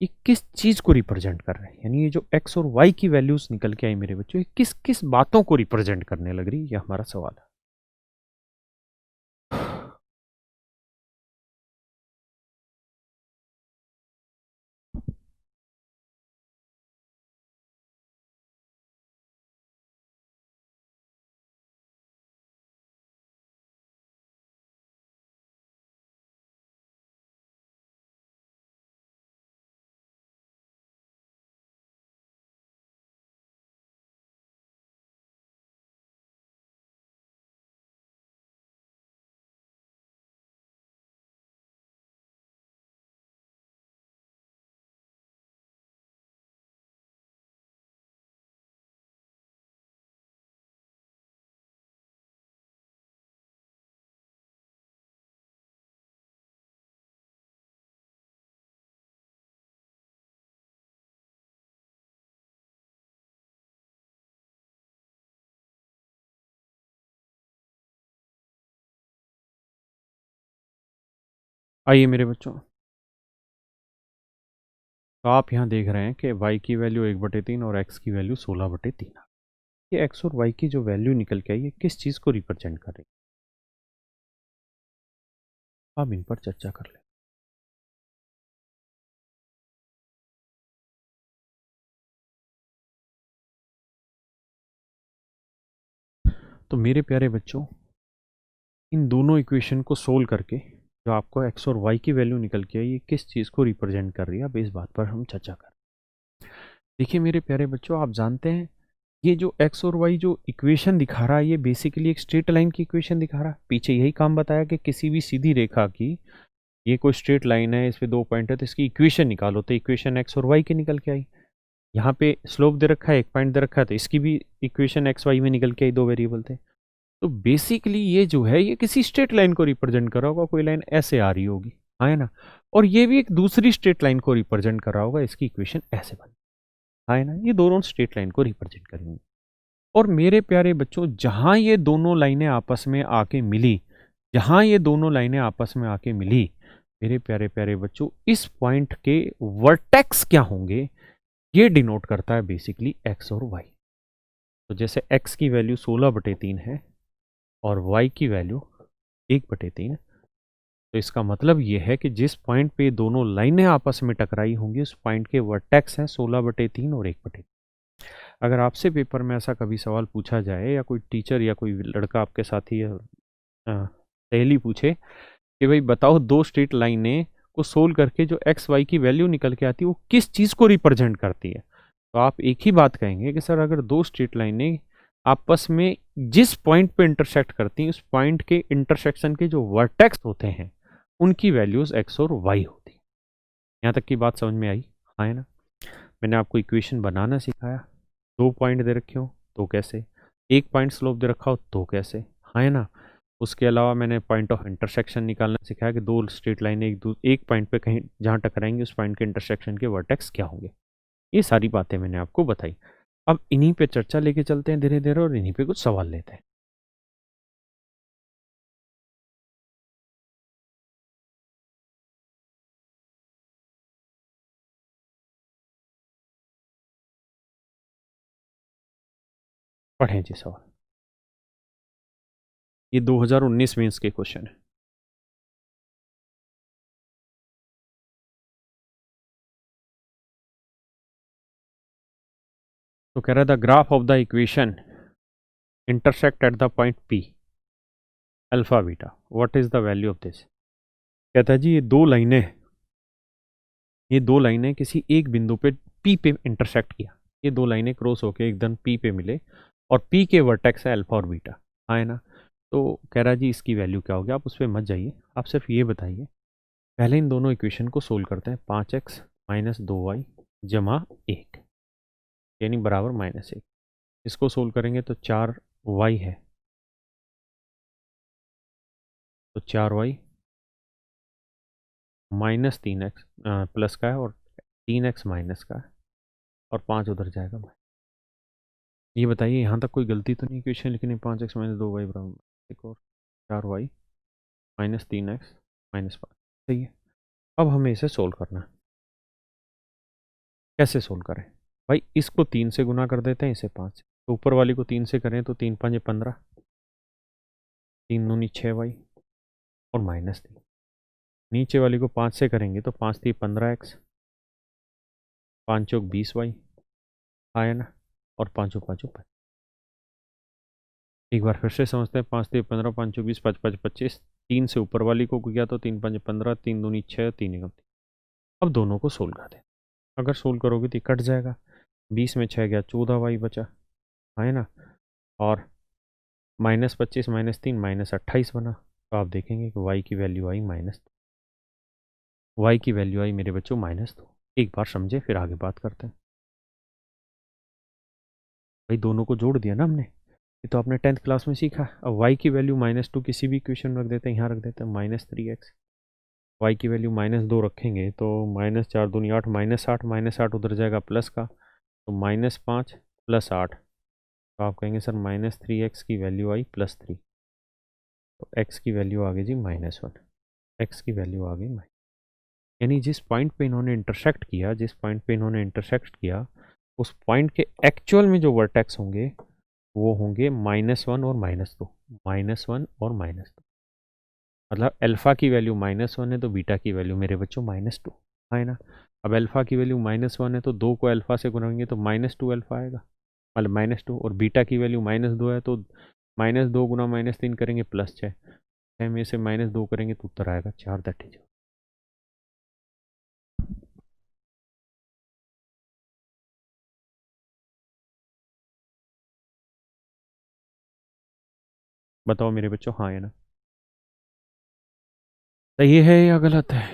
ये किस चीज़ को रिप्रेजेंट कर रहे हैं? यानी ये जो x और y की वैल्यूज निकल के आई मेरे बच्चों, ये किस किस बातों को रिप्रेजेंट करने लग रही है, ये हमारा सवाल है। आइए मेरे बच्चों, तो आप यहाँ देख रहे हैं कि y की वैल्यू 1/3 और x की वैल्यू 16/3। ये x और y की जो वैल्यू निकल के आई, ये किस चीज़ को रिप्रेजेंट कर रही है? आप इन पर चर्चा कर लें। तो मेरे प्यारे बच्चों, इन दोनों इक्वेशन को सोल्व करके जो आपको x और y की वैल्यू निकल के आई, ये किस चीज़ को रिप्रेजेंट कर रही है, अब इस बात पर हम चर्चा करें। देखिए मेरे प्यारे बच्चों, आप जानते हैं ये जो x और y जो इक्वेशन दिखा रहा है, ये बेसिकली एक स्ट्रेट लाइन की इक्वेशन दिखा रहा है। पीछे यही काम बताया कि किसी भी सीधी रेखा की, ये कोई स्ट्रेट लाइन है, इस पे 2 पॉइंट है, तो इसकी इक्वेशन निकालो, तो इक्वेशन x और y की निकल के आई। यहाँ पे स्लोप दे रखा है, 1 पॉइंट दे रखा है, तो इसकी भी इक्वेशन एक्स वाई में निकल के आई, 2 वेरिएबल थे। तो बेसिकली ये जो है, ये किसी स्ट्रेट लाइन को रिप्रेजेंट कर रहा होगा, कोई लाइन ऐसे आ रही होगी, हाँ है ना। और ये भी एक दूसरी स्ट्रेट लाइन को रिप्रेजेंट कर रहा होगा, इसकी इक्वेशन ऐसे बनी, हाँ है ना। ये दोनों स्ट्रेट लाइन को रिप्रेजेंट करेंगे। और मेरे प्यारे बच्चों, जहां ये दोनों लाइनें आपस में आके मिली, जहां ये दोनों लाइनें आपस में आके मिली, मेरे प्यारे प्यारे बच्चों, इस पॉइंट के वर्टेक्स क्या होंगे, ये डिनोट करता है बेसिकली एक्स और वाई। तो जैसे x की वैल्यू 16/3 है और y की वैल्यू 1/3, तो इसका मतलब ये है कि जिस पॉइंट पे दोनों लाइनें आपस में टकराई होंगी, उस पॉइंट के वर्टेक्स हैं 16/3 और 1/3। अगर आपसे पेपर में ऐसा कभी सवाल पूछा जाए, या कोई टीचर या कोई लड़का आपके साथ ही सहेली पूछे कि भाई बताओ, दो स्ट्रेट लाइनें को सोल्व करके जो एक्स वाई की वैल्यू निकल के आती है, वो किस चीज़ को रिप्रेजेंट करती है, तो आप एक ही बात कहेंगे कि सर, अगर दो स्ट्रेट लाइनें आपस में जिस पॉइंट पे इंटरसेक्ट करती हैं, उस पॉइंट के इंटरसेक्शन के जो वर्टेक्स होते हैं, उनकी वैल्यूज एक्स और वाई होती है। यहाँ तक की बात समझ में आई, हाँ है ना। मैंने आपको इक्वेशन बनाना सिखाया, 2 पॉइंट दे रखे हो तो कैसे, 1 पॉइंट स्लोप दे रखा हो तो कैसे, हाँ है ना। उसके अलावा मैंने पॉइंट ऑफ इंटरसेक्शन निकालना सिखाया कि दो स्ट्रेट लाइनें एक पॉइंट पे कहीं जहाँ टकराएंगे, उस पॉइंट के इंटरसेक्शन के वर्टेक्स क्या होंगे। ये सारी बातें मैंने आपको बताई। अब इन्हीं पे चर्चा लेके चलते हैं धीरे धीरे, और इन्हीं पे कुछ सवाल लेते हैं। पढ़ें जी सवाल। ये 2019 मेंस के क्वेश्चन है। तो कह रहा था, graph of the equation intersect at the point P alpha beta, what is the value of this. कहता है जी, ये दो लाइनें किसी एक बिंदु पे पी पे इंटरसेक्ट किया, ये दो लाइनें क्रॉस होके एकदम पी पे मिले, और पी के वर्टेक्स है अल्फा और बीटा, हाँ है ना। तो कह रहा है जी, इसकी वैल्यू क्या होगी। आप उस पर मत जाइए, आप सिर्फ ये बताइए, पहले इन दोनों इक्वेशन को सोल्व करते हैं। 5x माइनस 2y जमा 1, यानी बराबर -1। इसको सोल्व करेंगे तो 4y है, तो 4y -3x प्लस का है, और 3x माइनस का है, और 5 उधर जाएगा भाई। ये बताइए यहाँ तक कोई गलती तो नहीं क्वेश्चन लिखने 5x माइनस 2y बराबर एक और 4y माइनस 3x माइनस 5। सही है। अब हमें इसे सोल्व करना है। कैसे सोल्व करें भाई? इसको 3 से गुना कर देते हैं, इसे 5 से। तो ऊपर वाली को 3 से करें तो 3 5 15, 3 दूनी 6y और माइनस 3। नीचे वाली को 5 से करेंगे तो 5 3 15x, 5 चौक 20y आया ना, और 5 5 5। एक बार फिर से समझते हैं। 5 3 15, 5 चौक 20, 5 5 25। 3 से ऊपर वाली को किया तो 3 5 15, 3 दूनी 6, 3 1 3। अब दोनों को सोल्व कर दें। अगर सोल्व करोगे तो कट जाएगा। 20 में 6 गया, 14y बचा है ना, और माइनस 25 माइनस 3 माइनस 28 बना। तो आप देखेंगे कि y की वैल्यू आई -2। y की वैल्यू आई मेरे बच्चों -2। एक बार समझे, फिर आगे बात करते हैं। भाई दोनों को जोड़ दिया ना हमने, ये तो आपने 10th क्लास में सीखा। अब y की वैल्यू -2 किसी भी इक्वेशन में रख देते हैं, यहाँ रख देते हैं -3x। y की वैल्यू -2 रखेंगे तो -4 दूनी 8, -8 -8 उधर जाएगा प्लस का, तो -5 + 8। तो आप कहेंगे सर -3x की वैल्यू आई +3। तो x की वैल्यू आ गई जी -1। x की वैल्यू आ गई यानी जिस पॉइंट पे इन्होंने इंटरसेक्ट किया उस पॉइंट के एक्चुअल में जो वर्टेक्स होंगे वो होंगे -1 और -2। -1 और -2 मतलब अल्फा की वैल्यू -1 है तो बीटा की वैल्यू मेरे बच्चों -2 है ना। अब अल्फा की वैल्यू -1 है तो 2 को अल्फा से गुनाएंगे तो -2 अल्फा आएगा, मतलब -2। और बीटा की वैल्यू -2 है तो -2 गुना -3 करेंगे +6। 6 में से -2 करेंगे तो उत्तर आएगा 4। That is. बताओ मेरे बच्चों, हाँ या ना? सही है या गलत है?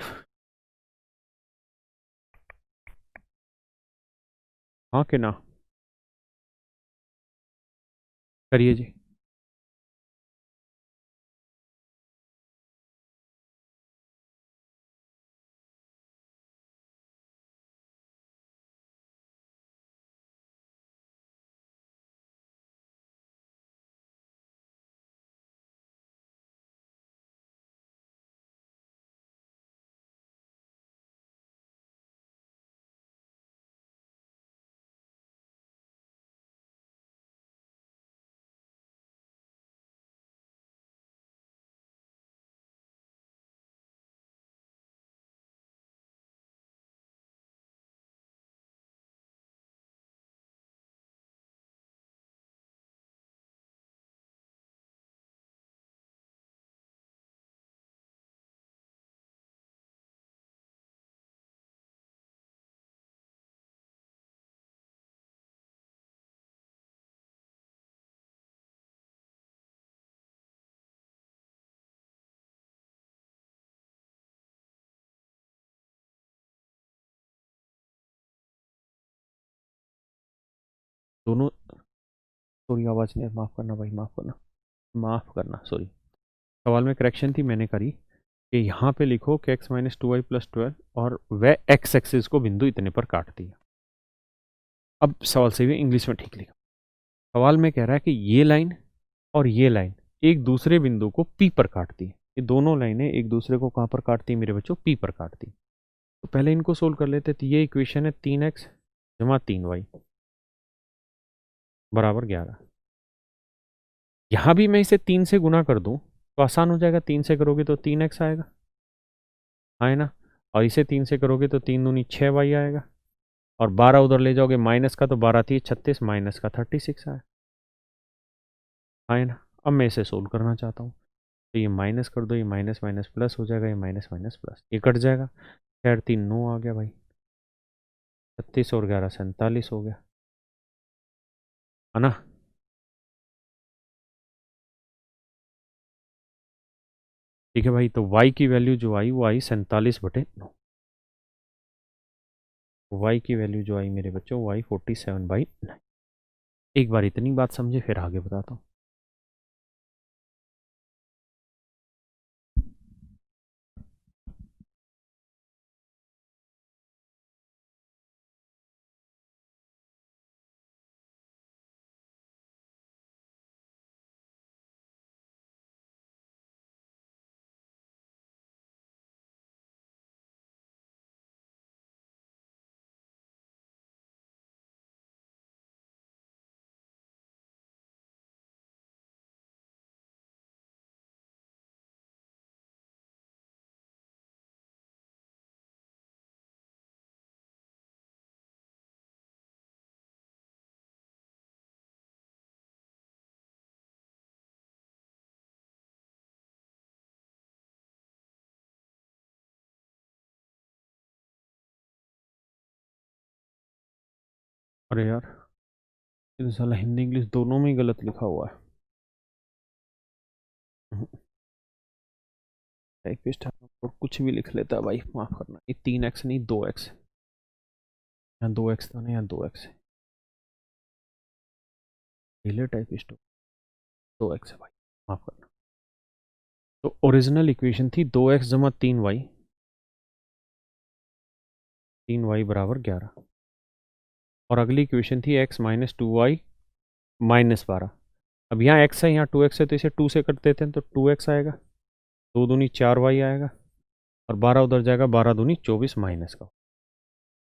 हाँ कि ना? करिए जी। दोनों, सॉरी आवाज़ नहीं, माफ़ करना भाई, माफ़ करना, माफ़ करना, सॉरी। सवाल में करेक्शन थी, मैंने करी कि यहाँ पे लिखो कि x-2y + 12 और वह x एक्सिस को बिंदु इतने पर काटती है। अब सवाल सही है, इंग्लिश में ठीक लिखा। सवाल में कह रहा है कि ये लाइन और ये लाइन एक दूसरे बिंदु को P पर काटती है। ये दोनों लाइनें एक दूसरे को कहाँ पर काटती है मेरे बच्चों? P पर काटती है। तो पहले इनको सोल्व कर लेते। तो ये इक्वेशन है 3x = 3y बराबर 11। यहाँ भी मैं इसे 3 से गुना कर दूं तो आसान हो जाएगा। 3 से करोगे तो 3x आएगा, है ना। और इसे 3 से करोगे तो 3 दूनी 6y आएगा, और 12 उधर ले जाओगे माइनस का तो 12 थी 36, माइनस का 36 आया, है ना। अब मैं इसे सोल्व करना चाहता हूँ तो ये माइनस कर दो, ये माइनस माइनस प्लस हो जाएगा, ये माइनस माइनस प्लस, ये कट जाएगा। खैर 3 9 आ गया भाई, 36 और 11 47 हो गया, है ना। ठीक है भाई, तो y की वैल्यू जो आई वो आई 47/9। y की वैल्यू जो आई मेरे बच्चों वो आई 47/9। एक बार इतनी बात समझे, फिर आगे बताता हूँ। अरे यार, ये तो साला हिंदी इंग्लिश दोनों में ही गलत लिखा हुआ है। टाइपिस्ट और कुछ भी लिख लेता है भाई, माफ करना। ये 3x नहीं 2x, यहाँ 2x था ना, यहाँ 2x है। पहले टाइपिस्ट 2x है भाई, माफ करना। तो ओरिजिनल इक्वेशन थी 2x जमा 3y, 3y बराबर 11। और अगली इक्वेशन थी x माइनस 2y माइनस 12। अब यहाँ x है, यहाँ 2x है, तो इसे 2 से कट देते हैं तो 2x आएगा, 2 दूनी 4y आएगा, और 12 उधर जाएगा, 12 दूनी 24 माइनस का,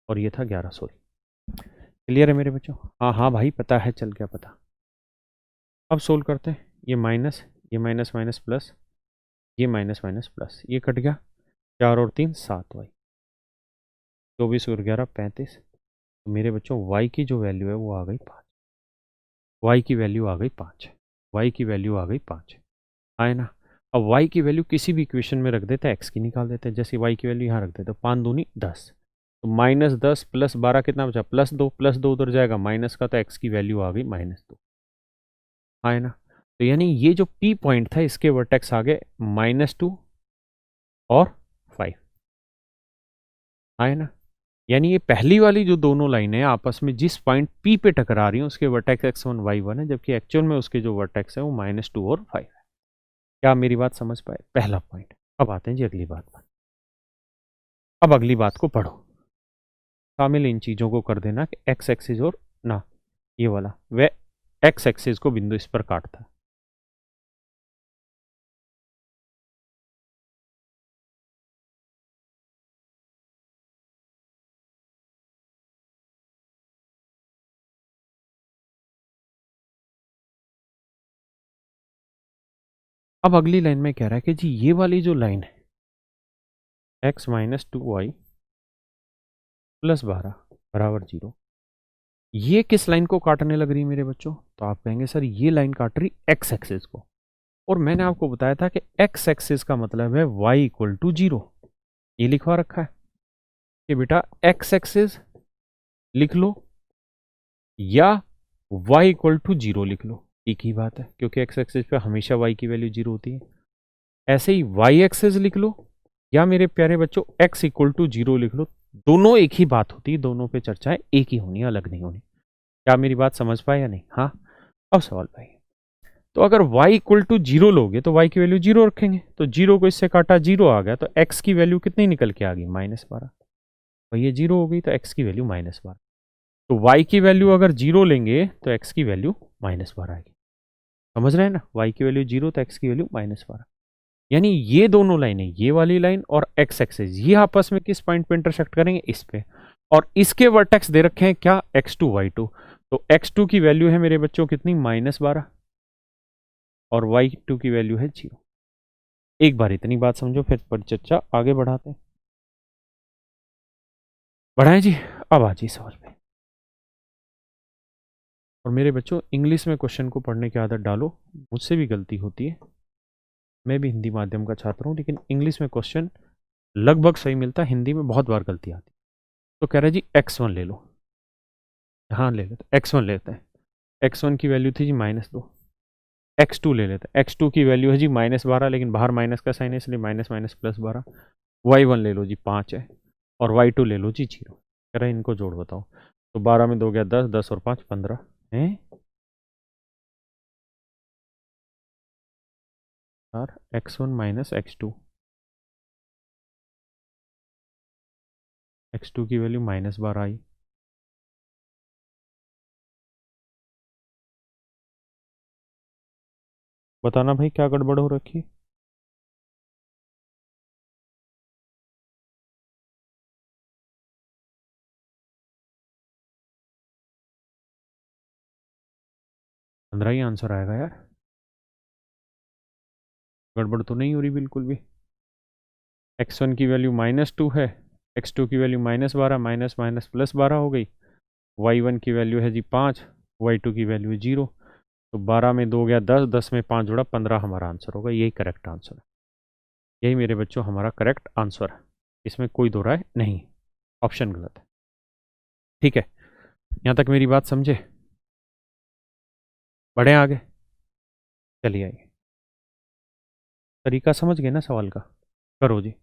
और ये था 11। सॉरी, क्लियर है मेरे बच्चों? हाँ हाँ भाई, पता है, चल गया पता। अब सोल्व करते हैं। ये माइनस माइनस प्लस, ये माइनस माइनस प्लस, ये कट गया, 4 और 3 7 वाई, 24 और 11 35। तो मेरे बच्चों y की जो वैल्यू है वो आ गई 5, y की वैल्यू आ गई 5, y की वैल्यू आ गई 5, आए ना। अब y की वैल्यू किसी भी इक्वेशन में रख देते हैं, x की निकाल देते हैं। जैसे y की वैल्यू यहाँ रख देते हैं, 5 दूनी 10, तो माइनस 10 प्लस 12 कितना बचा, प्लस 2 उधर जाएगा माइनस का, तो x की वैल्यू आ गई -2, आए ना। तो यानी ये जो p पॉइंट था, इसके वर्टेक्स आ गए -2 और 5, आए ना। यानी ये पहली वाली जो दोनों लाइनें आपस में जिस पॉइंट P पे टकरा रही हैं, उसके वर्टेक्स x1 y1 है, जबकि एक्चुअल में उसके जो वर्टेक्स है वो -2 और 5 है। क्या मेरी बात समझ पाए? पहला पॉइंट। अब आते हैं जी अगली बात पर। अब अगली बात को पढ़ो, शामिल इन चीजों को कर देना कि x एक्सिस और ना ये वाला, वह x एक्सिस को बिंदु इस पर काटता है। अब अगली लाइन में कह रहा है कि जी ये वाली जो लाइन है x माइनस 2y प्लस 12 बराबर 0, ये किस लाइन को काटने लग रही है मेरे बच्चों? तो आप कहेंगे सर ये लाइन काट रही x एक्सिस को, और मैंने आपको बताया था कि x एक्सिस का मतलब है y इक्वल टू 0। ये लिखवा रखा है कि बेटा x एक्सिस लिख लो या y इक्वल टू 0 लिख लो, एक ही बात है, क्योंकि x एक्सिस पे हमेशा y की वैल्यू 0 होती है। ऐसे ही y एक्सिस लिख लो या मेरे प्यारे बच्चों x इक्वल टू 0 लिख लो, दोनों एक ही बात होती है, दोनों पे चर्चाएं एक ही होनी, अलग नहीं होनी। क्या मेरी बात समझ पाए या नहीं? हाँ। अब सवाल भाई, तो अगर y इक्वल टू 0 लोगे तो y की वैल्यू 0 रखेंगे, तो 0 को इससे काटा 0 आ गया, तो x की वैल्यू कितनी निकल के आ गई -12, और ये 0 हो गई तो x की वैल्यू -12। तो y की वैल्यू अगर 0 लेंगे तो x की वैल्यू -12 आएगी। समझ रहे हैं ना? y की वैल्यू 0 तो x की वैल्यू -12। यानी ये दोनों लाइनें, ये वाली लाइन और x एक्सिस, ये आपस में किस पॉइंट पे इंटरसेक्ट करेंगे? इस पे। और इसके वर्टेक्स दे रखे हैं क्या? x2 y2। तो x2 की वैल्यू है मेरे बच्चों कितनी? -12, और y2 की वैल्यू है 0। एक बार इतनी बात समझो, फिर परिचर्चा आगे बढ़ाते हैं। बढ़ाएं जी। अब आ जी सवाल पे। और मेरे बच्चों इंग्लिश में क्वेश्चन को पढ़ने की आदत डालो, मुझसे भी गलती होती है, मैं भी हिंदी माध्यम का छात्र हूँ, लेकिन इंग्लिश में क्वेश्चन लगभग सही मिलता है, हिंदी में बहुत बार गलती आती है। तो कह रहे जी x1 ले लो, हाँ ले लेते x1 लेते हैं, x1 की वैल्यू थी जी -2। x2 ले लेते हैं, x2 की वैल्यू है जी -12, लेकिन बाहर माइनस का साइन है इसलिए माइनस माइनस प्लस 12। y1 ले लो जी 5 है, और y2 ले लो जी 0। कह रहे इनको जोड़ बताओ, तो 12 में 2 गया 10, 10 और 5 15 है यार। x1 माइनस x2, x2 की वैल्यू -12 आई। बताना भाई क्या गड़बड़ हो रखी है? पंद्रह ही आंसर आएगा यार, गड़बड़ तो नहीं हो रही बिल्कुल भी। x1 की वैल्यू -2 है, x2 की वैल्यू -12, माइनस माइनस प्लस 12 हो गई, y1 की वैल्यू है जी 5, y2 की वैल्यू 0। तो 12 में 2 गया 10, 10 में 5 जोड़ा 15 हमारा आंसर होगा। यही करेक्ट आंसर है, यही मेरे बच्चों हमारा करेक्ट आंसर है, इसमें कोई दो राय नहीं, ऑप्शन गलत है। ठीक है, यहाँ तक मेरी बात समझे? बढ़े आगे, चलिए आइए। तरीका समझ गए ना सवाल का? करो जी।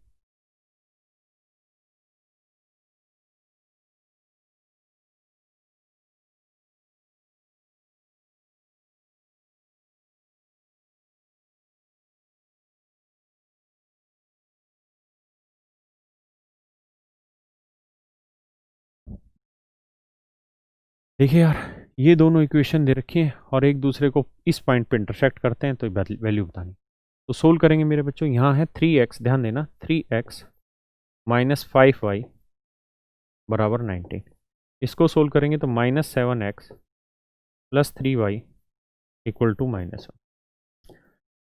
देखिए यार, ये दोनों इक्वेशन दे रखी हैं और एक दूसरे को इस पॉइंट पे इंटरसेक्ट करते हैं, तो वैल्यू बतानी। तो सोल्व करेंगे मेरे बच्चों। यहाँ है 3x, ध्यान देना, 3x माइनस 5y बराबर 19। इसको सोल्व करेंगे तो -7x plus 3y equal to -1।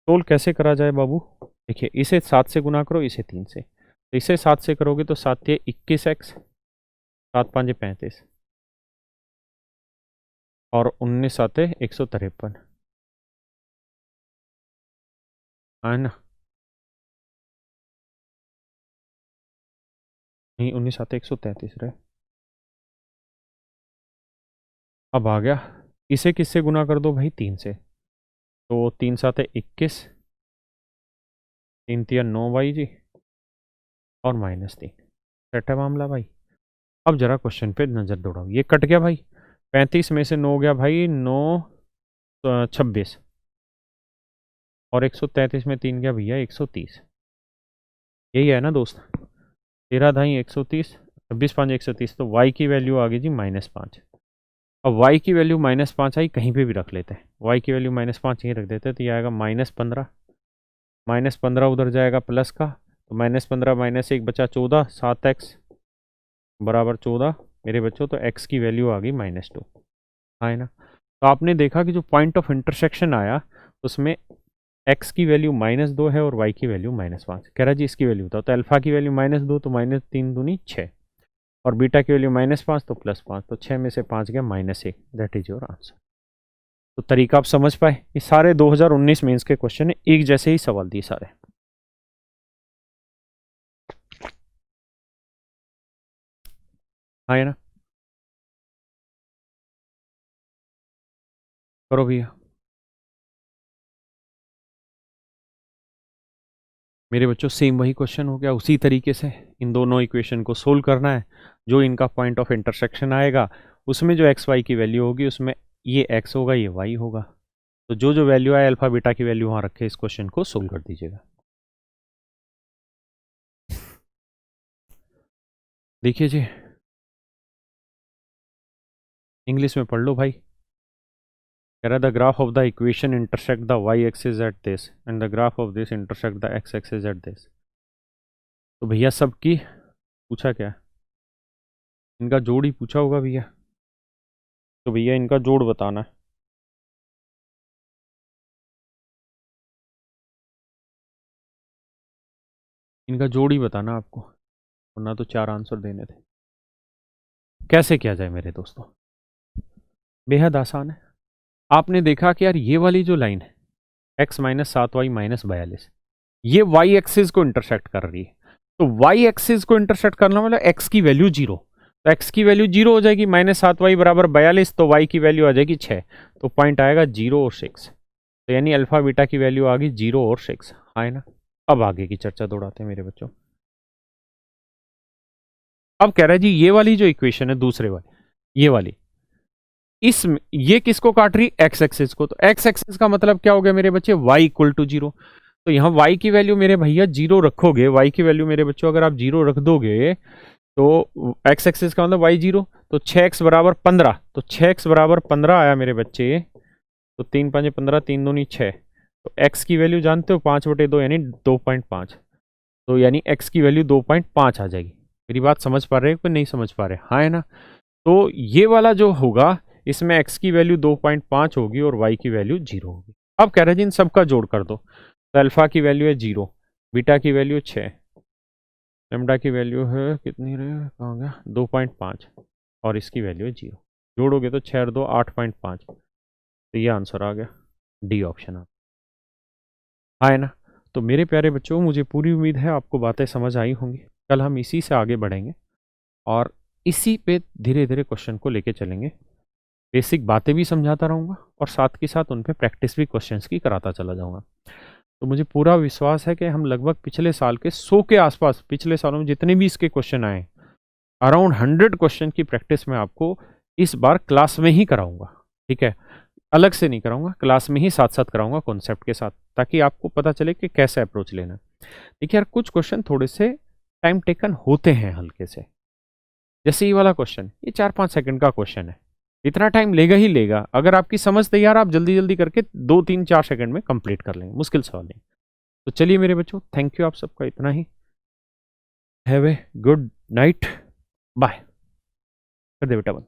Solve कैसे करा जाए बाबू? देखिए, इसे 7 से गुना करो, इसे 3 से। तो इसे 7 से करोगे तो 7 ये 21x, 7 5 35 और 19 7 153, है ना? नहीं, 19 7 133 रहे। अब आ गया, इसे किससे गुना कर दो भाई? 3 से। तो 3 7 21, 3 3 9 भाई जी, और -3। सेट है मामला भाई। अब जरा क्वेश्चन पे नज़र दौड़ाओ, ये कट गया भाई, 35 में से 9 गया भाई, 9 26, और 133 में 3 गया भैया 130। यही है ना दोस्त? 13 ढाई 130, 26 5 130, तो y की वैल्यू आ गई जी -5। अब y की वैल्यू -5 आई, कहीं पे भी रख लेते हैं, y की वैल्यू -5 यहीं रख देते हैं, तो ये आएगा -15, -15 उधर जाएगा प्लस का, तो -15 -1 बचा 14, 7x बराबर 14 मेरे बच्चों, तो x की वैल्यू आ गई -2, है ना? तो आपने देखा कि जो पॉइंट ऑफ इंटरसेक्शन आया उसमें x की वैल्यू -2 है और y की वैल्यू -5। कह रहा जी इसकी वैल्यू बताओ, तो अल्फा की वैल्यू -2, तो -3 दूनी 6, और बीटा की वैल्यू -5 तो +5, तो 6 में से 5 गया -1। That is your answer. तो तरीका आप समझ पाए? ये सारे 2019 मेंस के क्वेश्चन है, एक जैसे ही सवाल दिए सारे। हाँ, है ना? करो भैया। मेरे बच्चों सेम वही क्वेश्चन हो गया, उसी तरीके से इन दोनों इक्वेशन को सोल्व करना है। जो इनका पॉइंट ऑफ इंटरसेक्शन आएगा उसमें जो एक्स वाई की वैल्यू होगी उसमें ये एक्स होगा, ये वाई होगा। तो जो जो वैल्यू आए अल्फा बीटा की वैल्यू वहाँ रखे, इस क्वेश्चन को सोल्व कर दीजिएगा। देखिए जी, इंग्लिश में पढ़ लो भाई। कह रहा the graph of the equation intersect the Y axis at this and the graph of this intersect the X axis at this. तो भैया सबकी पूछा क्या? इनका जोड़ ही पूछा होगा भैया। तो भैया इनका जोड़ बताना है। इनका जोड़ ही बताना आपको, वरना तो 4 आंसर देने थे। कैसे किया जाए मेरे दोस्तों? बेहद आसान है। आपने देखा कि यार ये वाली जो लाइन है x -7y -42, ये y एक्सिस को इंटरसेक्ट कर रही है। तो y एक्सिस को इंटरसेक्ट करना मतलब x की वैल्यू 0, तो x की वैल्यू 0 हो जाएगी, -7y बराबर 42, तो y की वैल्यू आ जाएगी 6, तो पॉइंट आएगा 0 और 6। तो यानी अल्फा बीटा की वैल्यू आ गई 0 और 6, है ना? अब आगे की चर्चा दौड़ाते हैं मेरे बच्चों। अब कह रहा है जी ये वाली जो इक्वेशन है दूसरे वाली, ये वाली, इस ये किसको काट रही? एक्स एक्सिस को। तो एक्स एक्सिस का मतलब क्या हो गया मेरे बच्चे? y equal to 0। तो यहाँ y की वैल्यू मेरे भैया 0 रखोगे, y की वैल्यू मेरे बच्चों अगर आप 0 रख दोगे तो एक्स एक्सिस का मतलब y 0, तो 6x बराबर 15, तो 6x बराबर 15 आया मेरे बच्चे। तो 3 5 15, 3 दूनी 6, तो x की वैल्यू जानते हो 5/2 यानी 2.5, तो यानी x की वैल्यू 2.5 आ जाएगी। मेरी बात समझ पा रहे हो कि नहीं समझ पा रहे? हाँ, है ना? तो ये वाला जो होगा इसमें x की वैल्यू 2.5 होगी और y की वैल्यू 0 होगी। अब कह रहे हैं जी इन सबका जोड़ कर दो, तो अल्फा की वैल्यू है 0, बीटा की वैल्यू 6, लेमडा की वैल्यू है कितनी रहे, कहाँ गया, 2.5, और इसकी वैल्यू है 0। जोड़ोगे तो 6 और 2 8.5, तो ये आंसर आ गया, डी ऑप्शन आप। हाँ, है ना? तो मेरे प्यारे बच्चों, मुझे पूरी उम्मीद है आपको बातें समझ आई होंगी। कल हम इसी से आगे बढ़ेंगे और इसी पे धीरे धीरे क्वेश्चन को लेके चलेंगे। बेसिक बातें भी समझाता रहूँगा और साथ के साथ उन पे प्रैक्टिस भी क्वेश्चंस की कराता चला जाऊँगा। तो मुझे पूरा विश्वास है कि हम लगभग पिछले साल के 100 के आसपास, पिछले सालों में जितने भी इसके क्वेश्चन आए, अराउंड 100 क्वेश्चन की प्रैक्टिस मैं आपको इस बार क्लास में ही कराऊंगा। ठीक है, अलग से नहीं कराऊंगा, क्लास में ही साथ साथ कराऊंगा कॉन्सेप्ट के साथ, ताकि आपको पता चले कि कैसे अप्रोच लेना। देखिए यार, कुछ क्वेश्चन थोड़े से टाइम टेकन होते हैं हल्के से। जैसे ये वाला क्वेश्चन, ये 4-5 सेकंड का क्वेश्चन है, इतना टाइम लेगा ही लेगा। अगर आपकी समझ तैयार, आप जल्दी जल्दी करके 2-3-4 सेकंड में कंप्लीट कर लेंगे, मुश्किल सवाल नहीं। तो चलिए मेरे बच्चों, थैंक यू आप सबका, इतना ही। Have a good night, bye. कर दे बेटा बंद।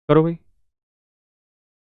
करो भाई।